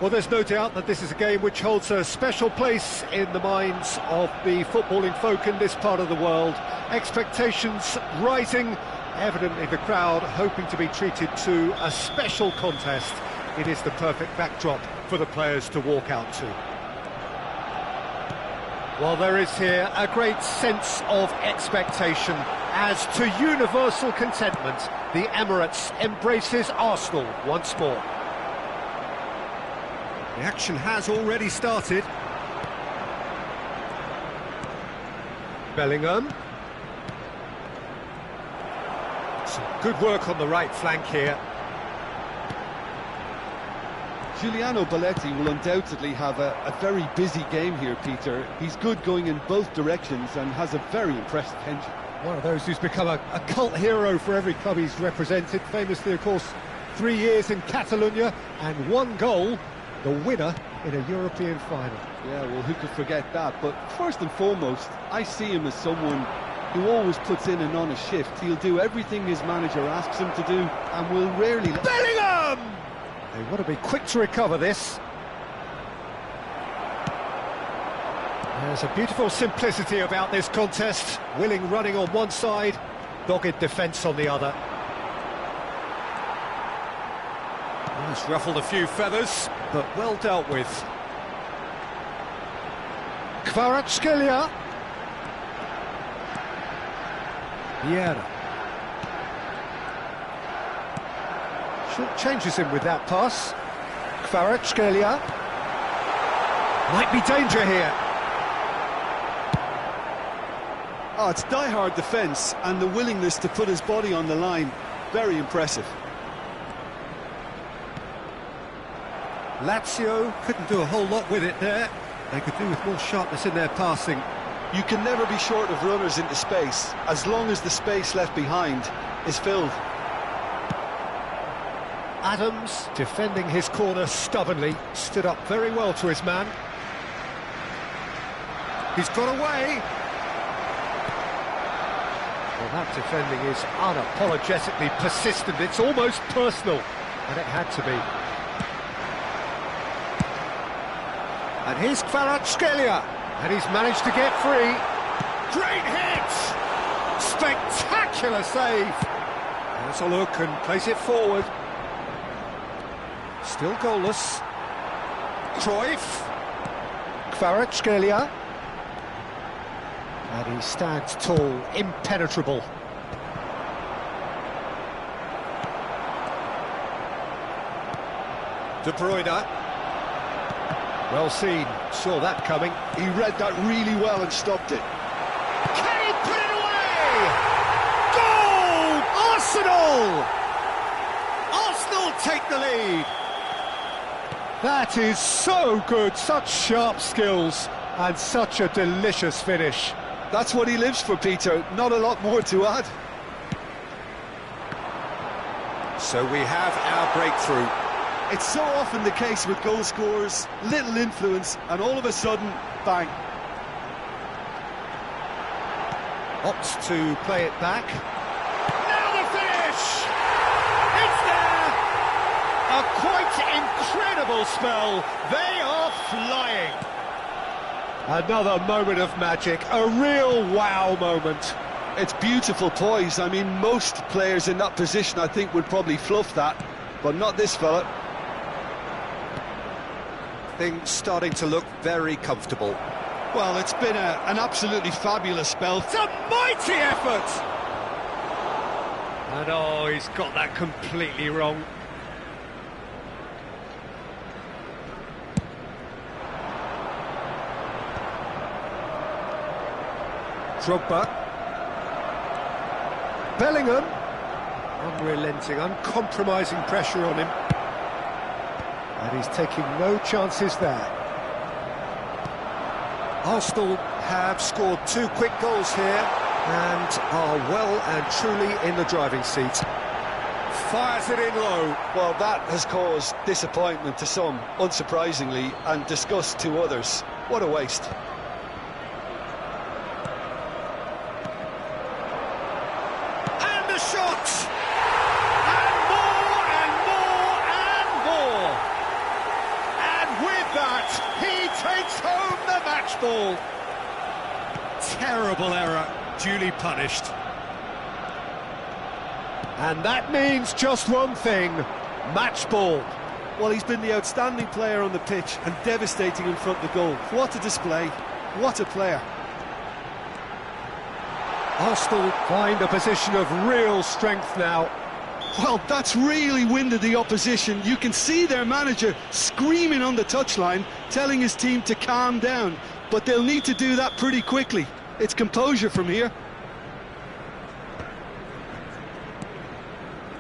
Well, there's no doubt that this is a game which holds a special place in the minds of the footballing folk in this part of the world. Expectations rising, evidently the crowd hoping to be treated to a special contest. It is the perfect backdrop for the players to walk out to. Well, there is here a great sense of expectation as to universal contentment. The Emirates embraces Arsenal once more. The action has already started. Bellingham. Some good work on the right flank here. Giuliano Belletti will undoubtedly have a very busy game here, Peter. He's good going in both directions and has a very impressive engine. One of those who's become a cult hero for every club he's represented. Famously, of course, 3 years in Catalonia and 1 goal, the winner in a European final. Yeah, well, who could forget that? But first and foremost, I see him as someone who always puts in an honest shift. He'll do everything his manager asks him to do and will rarely... Bellingham! They want to be quick to recover this. There's a beautiful simplicity about this contest. Willing running on one side, dogged defence on the other. He's ruffled a few feathers, but well dealt with. Kvaratskhelia. Vieira. Short changes him with that pass. Kvaratskhelia. Might be danger here. Oh, it's die-hard defence and the willingness to put his body on the line. Very impressive. Lazio couldn't do a whole lot with it there. They could do with more sharpness in their passing. You can never be short of runners into space, as long as the space left behind is filled. Adams, defending his corner stubbornly, stood up very well to his man. He's got away. Well, that defending is unapologetically persistent. It's almost personal, and it had to be. And here's Kvaratskhelia, and he's managed to get free. Great hit! Spectacular save! There's a look and plays it forward. Still goalless. Cruyff. Kvaratskhelia. And he stands tall, impenetrable. De Bruyne. Well seen, saw that coming. He read that really well and stopped it. Can he put it away? Goal! Arsenal! Arsenal take the lead. That is so good, such sharp skills and such a delicious finish. That's what he lives for, Peter. Not a lot more to add. So we have our breakthrough. It's so often the case with goal scorers, little influence, and all of a sudden, bang. Opts to play it back. Now the finish! It's there! A quite incredible spell. They are flying. Another moment of magic, a real wow moment. It's beautiful poise. I mean, most players in that position, I think, would probably fluff that, but not this fella. Things starting to look very comfortable. Well, it's been an absolutely fabulous spell. It's a mighty effort! And oh, he's got that completely wrong. Drogba. Bellingham. Unrelenting, uncompromising pressure on him. And he's taking no chances there. Arsenal have scored 2 quick goals here and are well and truly in the driving seat. Fires it in low. Well, that has caused disappointment to some, unsurprisingly, and disgust to others. What a waste. And the shot! And more and more and more! ball. Terrible error, duly punished. And that means just one thing, match ball. Well, he's been the outstanding player on the pitch and devastating in front of the goal. What a display, what a player. Arsenal find a position of real strength now. Well, that's really winded the opposition. You can see their manager screaming on the touchline, telling his team to calm down. But they'll need to do that pretty quickly. It's composure from here.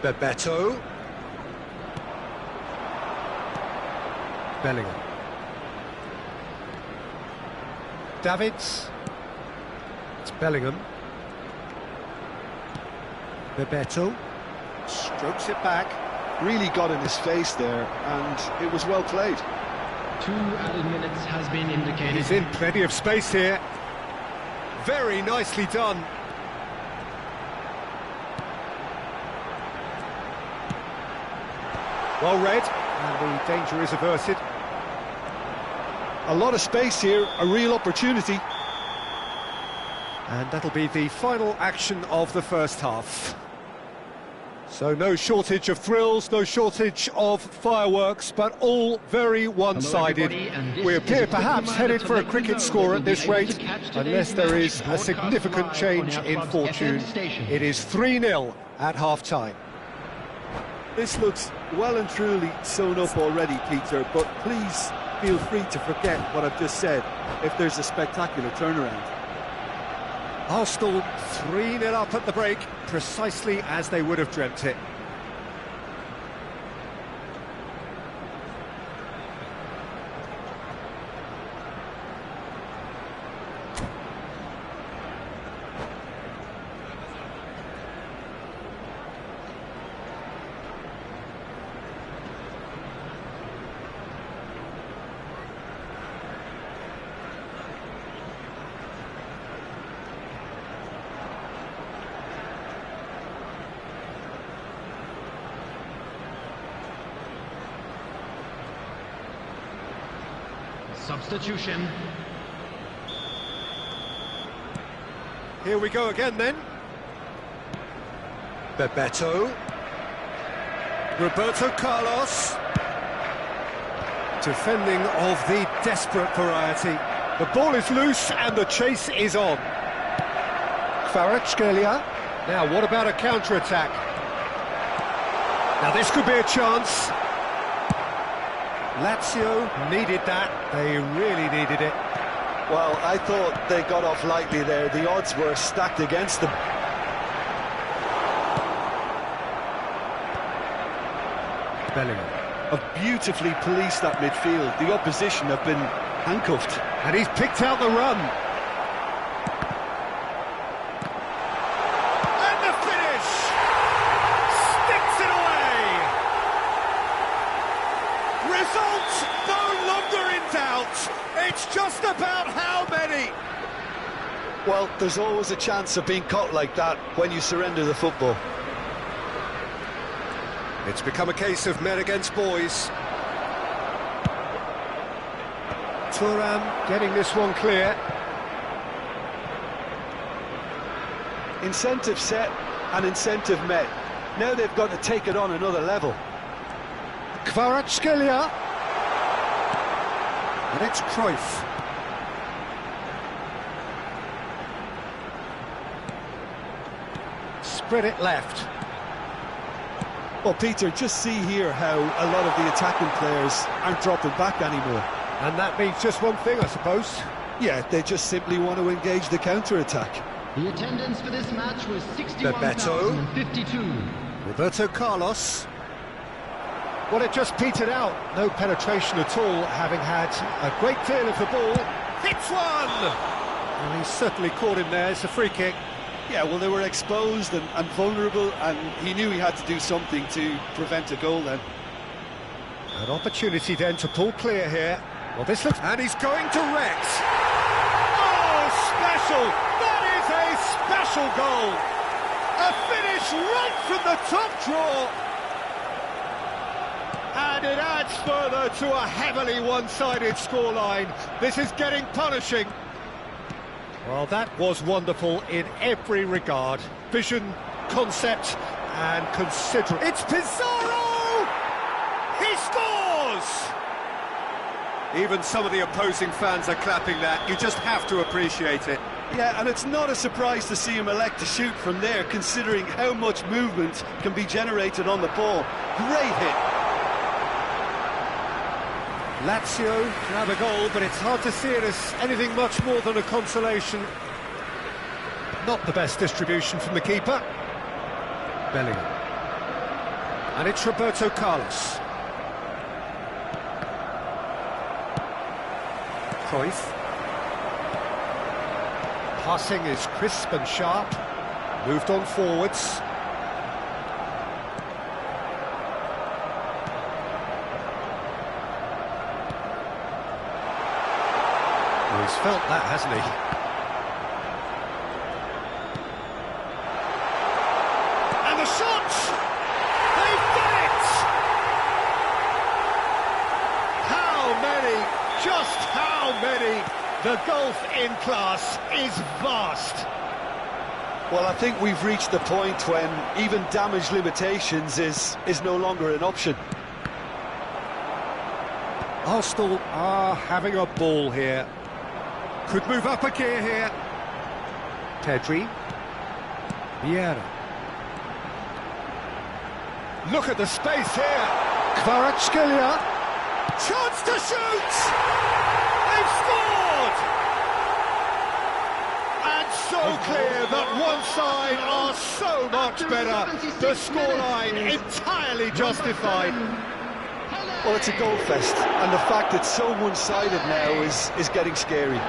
Bebeto. Bellingham. Davids. It's Bellingham. Bebeto. Strokes it back. Really got in his face there, and it was well played. 2 added minutes has been indicated. He's in plenty of space here. Very nicely done. Well read, and the danger is averted. A lot of space here, a real opportunity. And that'll be the final action of the first half. So no shortage of thrills, no shortage of fireworks, but all very one-sided. We appear perhaps headed for a cricket score at this rate, unless there is a significant change in fortune. It is 3-0 at half-time. This looks well and truly sewn up already, Peter, but please feel free to forget what I've just said if there's a spectacular turnaround. Arsenal 3-0 up at the break, precisely as they would have dreamt it. Substitution. Here we go again then. Bebeto. Roberto Carlos. Defending of the desperate variety. The ball is loose and the chase is on. Kvaratskhelia. Now what about a counter-attack? Now this could be a chance. Lazio needed that, they really needed it. Well, I thought they got off lightly there. The odds were stacked against them. Bellingham. Have beautifully policed that midfield. The opposition have been handcuffed. And he's picked out the run. And the finish! Sticks it away! Result no longer in doubt. It's just about how many. Well, there's always a chance of being caught like that when you surrender the football. It's become a case of men against boys. Thuram getting this one clear. Incentive set and incentive met. Now they've got to take it on another level. Kvaratskhelia. And it's Cruyff. Spread it left. Well, Peter, just see here how a lot of the attacking players aren't dropping back anymore. And that means just one thing, I suppose. Yeah, they just simply want to engage the counter-attack. The attendance for this match was 61,052. Roberto Carlos. Well, it just petered out. No penetration at all, having had a great deal of the ball. Hits one! Well, he certainly caught him there. It's a free kick. Yeah, well, they were exposed and vulnerable, and he knew he had to do something to prevent a goal then. An opportunity then to pull clear here. Well, this looks... And he's going to Rex. Oh, special! That is a special goal! A finish right from the top draw! And And it adds further to a heavily one-sided scoreline. This is getting punishing. Well, that was wonderful in every regard. Vision, concept, and considerable. It's Pizarro! He scores! Even some of the opposing fans are clapping that. You just have to appreciate it. Yeah, and it's not a surprise to see him elect to shoot from there, considering how much movement can be generated on the ball. Great hit. Lazio grab a goal, but it's hard to see it as anything much more than a consolation. Not the best distribution from the keeper. Bellingham. And it's Roberto Carlos. Cruyff. Passing is crisp and sharp. Moved on forwards. Well, he's felt that, hasn't he? And the shot! They've done it! How many? Just how many? The gulf in class is vast. Well, I think we've reached the point when even damage limitations is no longer an option. Arsenal are having a ball here. Could move up a gear here. Pedri. Vieira. Look at the space here. Kvaratskhelia. Chance to shoot! They've scored! And so clear that one side are so much better. The scoreline entirely justified. Well, it's a goal fest, and the fact it's so one-sided now is getting scary.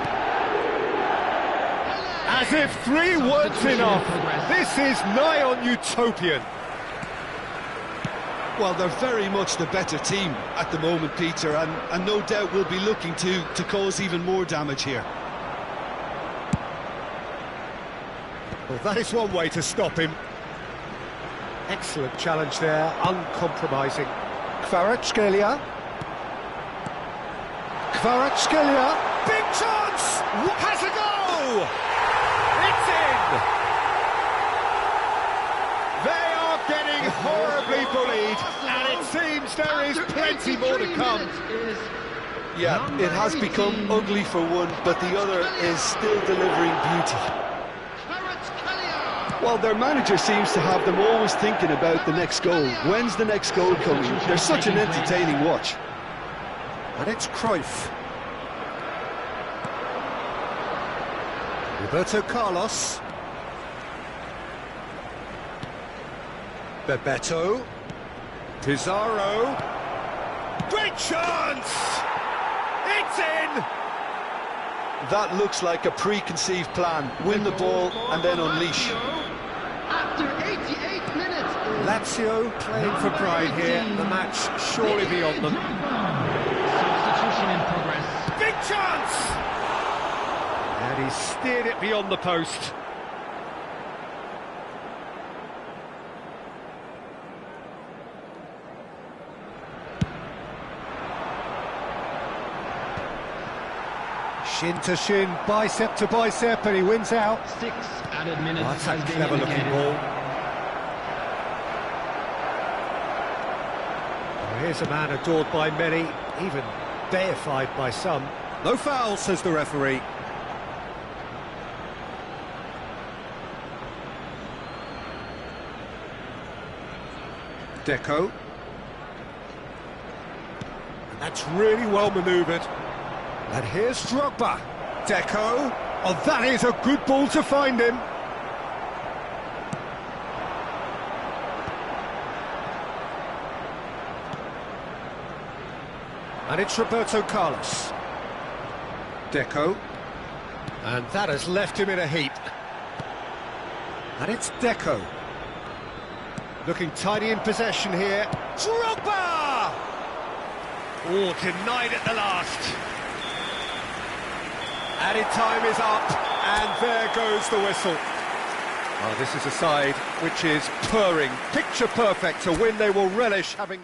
As if 3 weren't enough, this is nigh on utopian. Well, they're very much the better team at the moment, Peter, and no doubt will be looking to cause even more damage here. Well, that is one way to stop him. Excellent challenge there, uncompromising. Kvaratskhelia. Kvaratskhelia. Big chance! Has a go! It's in! They are getting horribly bullied, and it seems there is plenty more to come. Yeah, it has become ugly for one, but the other is still delivering beauty. Well, their manager seems to have them always thinking about the next goal. When's the next goal coming? They're such an entertaining watch. And it's Cruyff. Roberto Carlos. Bebeto. Pizarro. Great chance! It's in! That looks like a preconceived plan. Win the ball and then unleash. After 88 minutes. Lazio playing for pride here. The match surely beyond them. Substitution in progress. Big chance! And he steered it beyond the post. Shin to shin, bicep to bicep, and he wins out. 6 added minutes. That's a clever looking ball. Well, here's a man adored by many, even deified by some. No foul, says the referee. Deco. And that's really well manoeuvred. And here's Drogba. Deco. Oh, that is a good ball to find him. And it's Roberto Carlos. Deco. And that has left him in a heap. And it's Deco. Looking tidy in possession here. Drogba! Oh, denied at the last. Added time is up, and there goes the whistle. Oh, this is a side which is purring, picture perfect, a win they will relish having...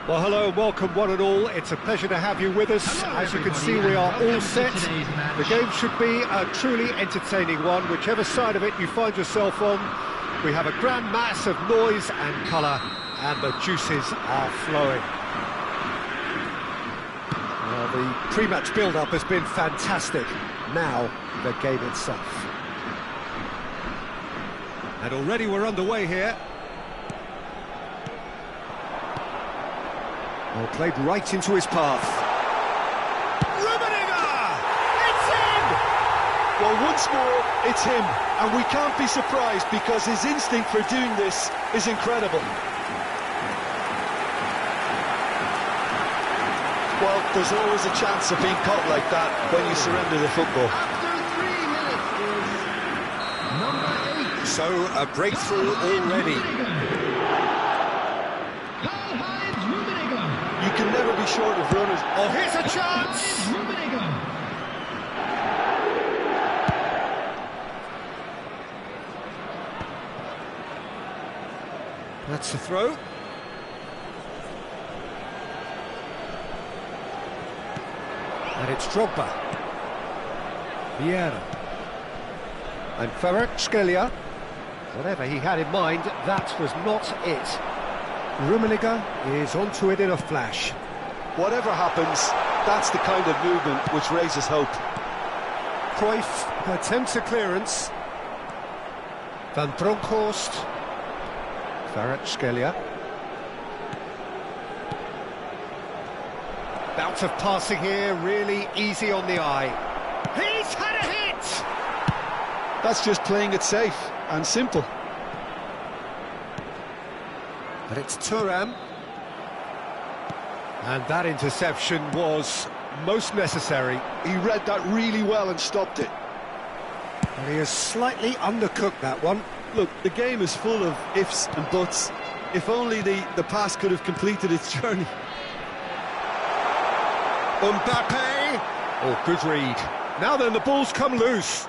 Well, hello and welcome one and all. It's a pleasure to have you with us. Hello, as you can see, everybody, we are and all welcome set. to today's match. The game should be a truly entertaining one, whichever side of it you find yourself on. We have a grand mass of noise and colour, and the juices are flowing. Well, the pre-match build-up has been fantastic. Now, the game itself. And already we're underway here. Well, played right into his path. Rummenigge! It's in! Well, once more, it's him, and we can't be surprised because his instinct for doing this is incredible. Well, there's always a chance of being caught like that when you surrender the football. After 3 minutes is number 8. So, a breakthrough already. Karl-Heinz Rummenigge. You can never be short of runners. Oh, here's a chance! Rummenigge. That's the throw. And it's Drogba. Vieira. And Kvaratskhelia. Whatever he had in mind, that was not it. Rummenigge is onto it in a flash. Whatever happens, that's the kind of movement which raises hope. Cruyff attempts a clearance. Van Bronckhorst. Kvaratskhelia. Bout of passing here, really easy on the eye. He's had a hit! That's just playing it safe and simple. But it's Thuram. And that interception was most necessary. He read that really well and stopped it. And he has slightly undercooked that one. Look, the game is full of ifs and buts. If only the pass could have completed its journey. Mbappe! Oh, good read. Now then, the ball's come loose.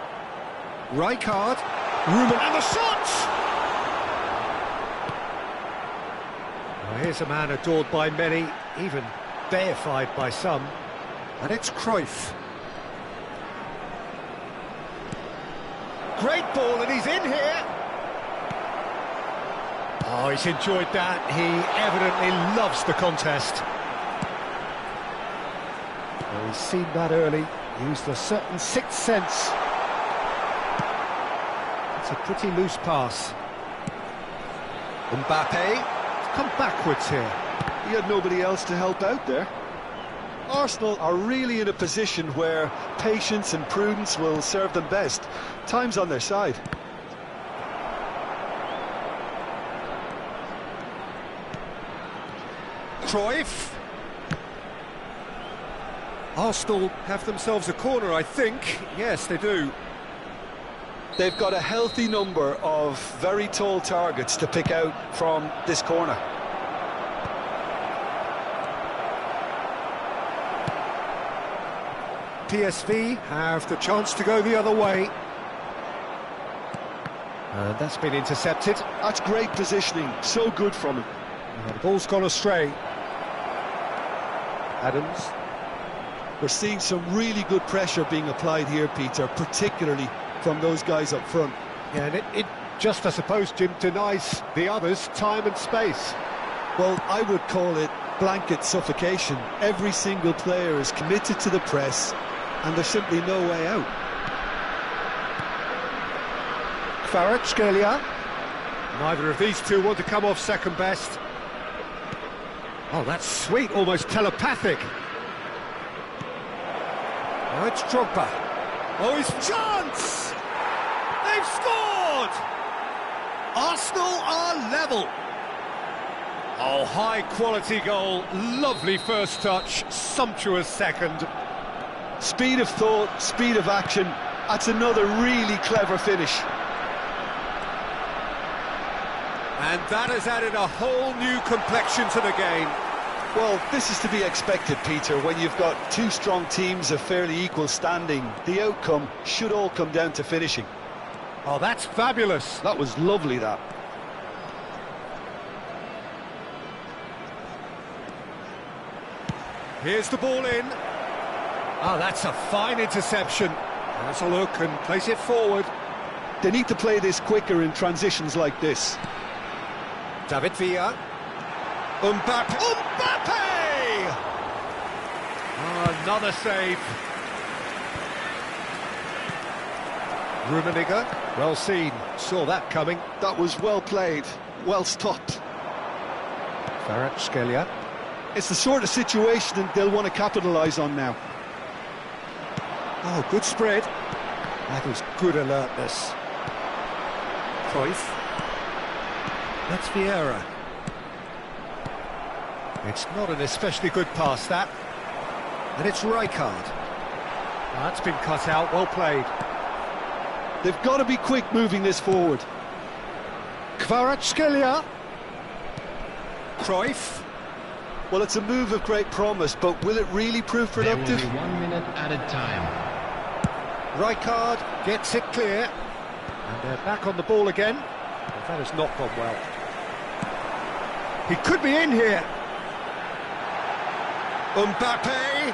Rijkaard. Rumen and the shot! Well, here's a man adored by many, even deified by some. And it's Cruyff. Great ball, and he's in here. Oh, he's enjoyed that. He evidently loves the contest. Well, he's seen that early, used a certain sixth sense. It's a pretty loose pass. Mbappe, come backwards here. He had nobody else to help out there. Arsenal are really in a position where patience and prudence will serve them best. Time's on their side. Cruyff. Arsenal have themselves a corner, I think. Yes, they do. They've got a healthy number of very tall targets to pick out from this corner. PSV have the chance to go the other way. And that's been intercepted. That's great positioning, so good from him. The ball's gone astray. Adams. We're seeing some really good pressure being applied here, Peter, particularly from those guys up front. Yeah, and it just, I suppose, Jim, denies the others time and space. Well, I would call it blanket suffocation. Every single player is committed to the press, and there's simply no way out. Kvaratskhelia. Neither of these two want to come off second best. Oh, that's sweet, almost telepathic. Now it's Drogba. Oh, his chance! They've scored! Arsenal are level. Oh, high-quality goal, lovely first touch, sumptuous second. Speed of thought, speed of action, that's another really clever finish. And that has added a whole new complexion to the game. Well, this is to be expected, Peter, when you've got two strong teams of fairly equal standing. The outcome should all come down to finishing. Oh, that's fabulous. That was lovely, that. Here's the ball in. Oh, that's a fine interception. Let's a look and place it forward. They need to play this quicker in transitions like this. David Villa. Mbappe! Oh, another save. Rummenigge, well seen, saw that coming. That was well played, well stopped. Kvaratskhelia. It's the sort of situation they'll want to capitalise on now. Oh, good spread. That was good alertness. Cruyff. That's Vieira. It's not an especially good pass, that. And it's Rijkaard. That's been cut out, well played. They've got to be quick moving this forward. Kvaratskhelia. Cruyff. Well, it's a move of great promise, but will it really prove productive? There will be 1 minute added time. Rijkaard gets it clear. And they're back on the ball again. But that has not gone well. He could be in here. Mbappe.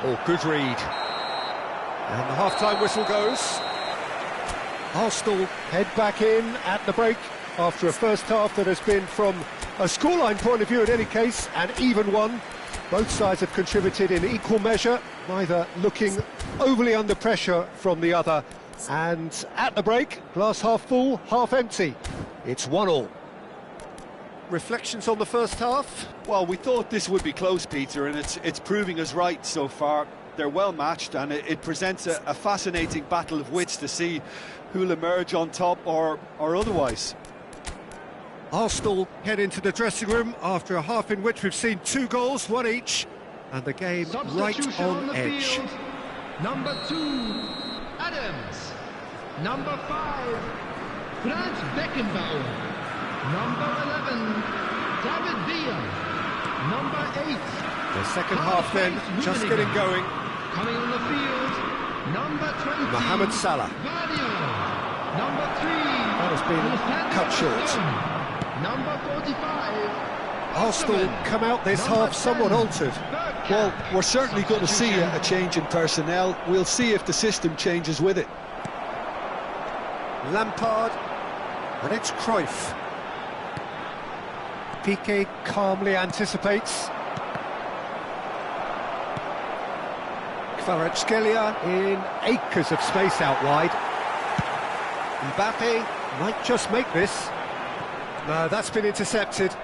Oh, good read. And the half-time whistle goes. Arsenal head back in at the break after a first half that has been, from a scoreline point of view in any case, an even one. Both sides have contributed in equal measure, neither looking overly under pressure from the other. And at the break, glass half full, half empty. It's 1-1. Reflections on the first half? Well, we thought this would be close, Peter, and it's proving us right so far. They're well matched, and it presents a fascinating battle of wits to see who'll emerge on top or otherwise. Arsenal head into the dressing room after a half in which we've seen 2 goals, 1 each, and the game right on the edge. field. Number 2, Adams. Number 5, Franz Beckenbauer. Number 11, David Villa. Number 8. The second half then, just getting going. Coming on the field, number 20, Mohamed Salah. Vadio. Number 3, That has been cut short. Number 45, Arsenal come out this Number half somewhat 10, altered. Well, we're certainly going to see a change in personnel. We'll see if the system changes with it. Lampard, and it's Cruyff. Piqué calmly anticipates. Kvaratskhelia in acres of space out wide. Mbappe might just make this. No, that's been intercepted.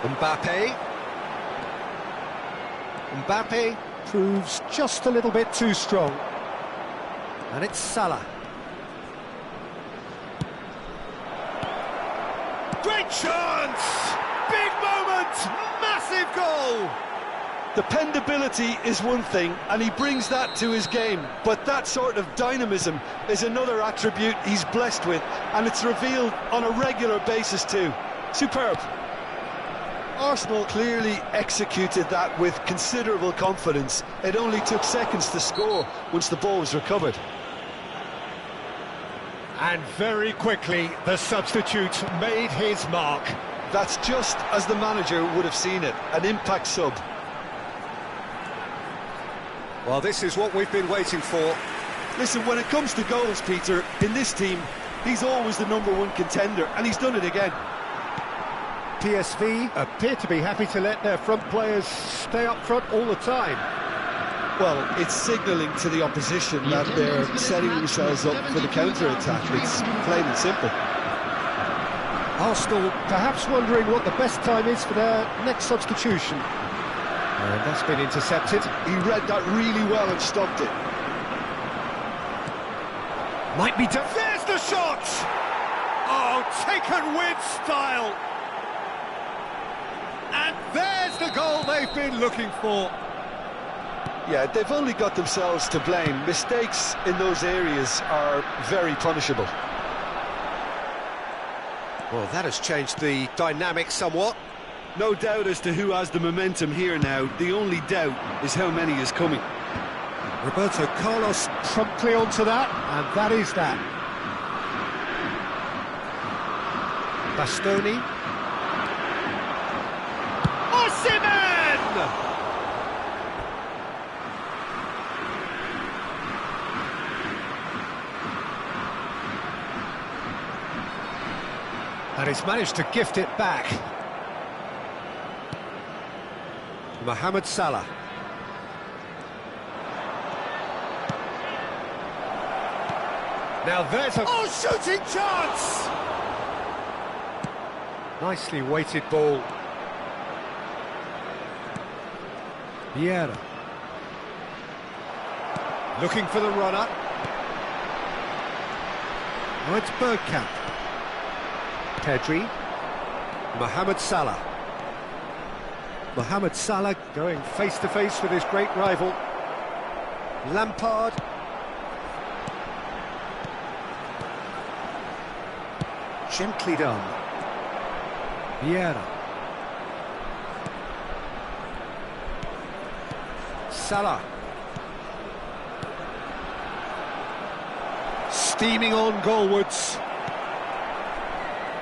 Mbappe. Mbappe proves just a little bit too strong. And it's Salah. Great chance! Big moment! Massive goal! Dependability is one thing, and he brings that to his game, but that sort of dynamism is another attribute he's blessed with, and it's revealed on a regular basis too. Superb. Arsenal clearly executed that with considerable confidence. It only took seconds to score once the ball was recovered. And very quickly, the substitute made his mark. That's just as the manager would have seen it, an impact sub. Well, this is what we've been waiting for. Listen, when it comes to goals, Peter, in this team, he's always the #1 contender, and he's done it again. PSV appear to be happy to let their front players stay up front all the time. Well, it's signalling to the opposition that they're setting themselves up for the counter-attack. It's plain and simple. Arsenal perhaps wondering what the best time is for their next substitution. And that's been intercepted. He read that really well and stopped it. Might be done. There's the shot! Oh, taken with style. And there's the goal they've been looking for. Yeah, they've only got themselves to blame. Mistakes in those areas are very punishable. Well, that has changed the dynamic somewhat. No doubt as to who has the momentum here now. The only doubt is how many is coming. Roberto Carlos promptly onto that, and that is that. Bastoni. Osimhen! And he's managed to gift it back. Mohamed Salah. Now there's a... Oh, shooting chance! Nicely weighted ball. Vieira. Looking for the runner. Now it's Bergkamp. Pedri. Mohamed Salah. Mohamed Salah going face-to-face with his great rival. Lampard. Gently done. Vieira. Salah. Steaming on goalwards.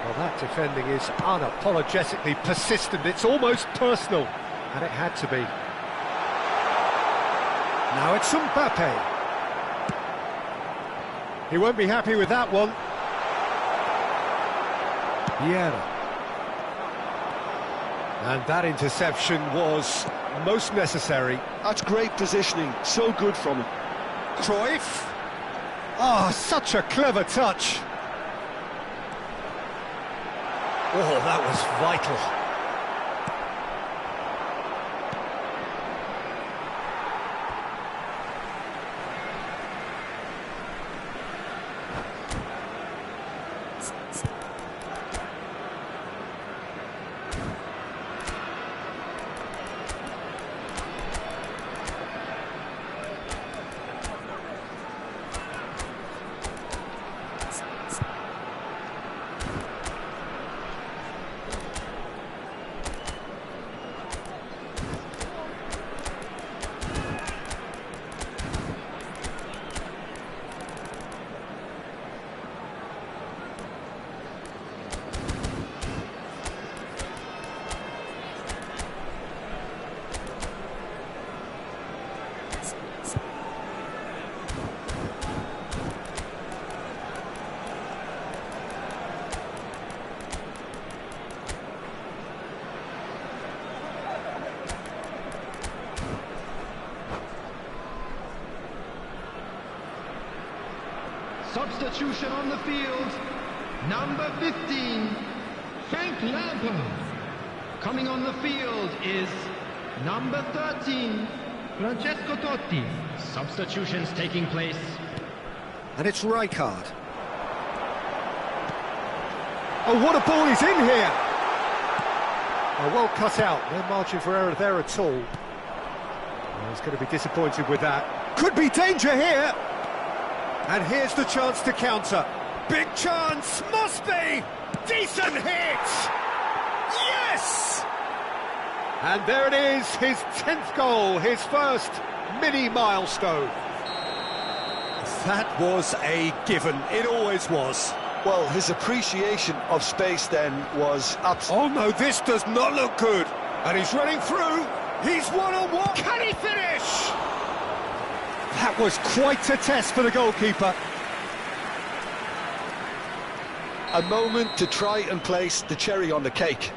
Well, that defending is unapologetically persistent. It's almost personal, and it had to be. Now it's Mbappe. He won't be happy with that one. Vieira. And that interception was most necessary. That's great positioning, so good from him. Cruyff. Oh, such a clever touch. Oh, that was vital. Substitution on the field, number 15, Frank Lampard. Coming on the field is number 13, Francesco Totti. Substitutions taking place. And it's Rijkaard. Oh, what a ball is in here! Oh, well cut out. No margin for error there at all. Oh, he's going to be disappointed with that. Could be danger here! And here's the chance to counter. Big chance, must be! Decent hit! Yes! And there it is, his 10th goal, his first mini milestone. That was a given, it always was. Well, his appreciation of space then was absolute. Oh no, this does not look good. And he's running through. He's one-on-one. Can he finish? That was quite a test for the goalkeeper. A moment to try and place the cherry on the cake.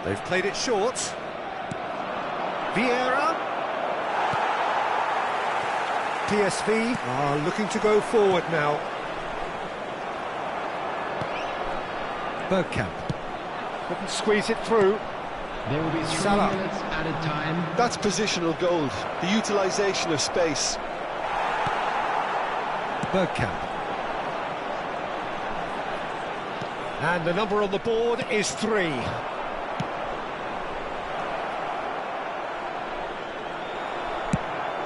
They've played it short. Vieira. PSV are looking to go forward now. Bergkamp. Couldn't squeeze it through. There will be 3 Salah. minutes added time. That's positional gold, the utilisation of space. Bergkamp. And the number on the board is 3.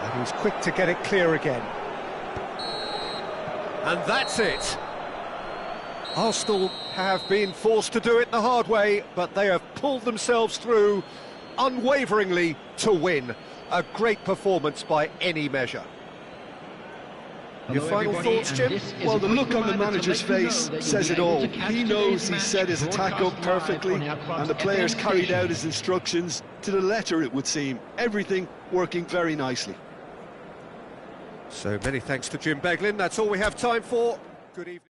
And he's quick to get it clear again. And that's it. Arsenal have been forced to do it the hard way, but they have pulled themselves through unwaveringly to win. A great performance by any measure. Your Hello, final everybody, thoughts, and Jim? this is Well, the a quick look on the reminder to manager's let you know face that you'll says be it able all. to catch He today's knows he match set his attack broadcast up perfectly, live on our and the Cross players FM carried out station. his instructions to the letter, it would seem. Everything working very nicely. So many thanks to Jim Beglin. That's all we have time for. Good evening.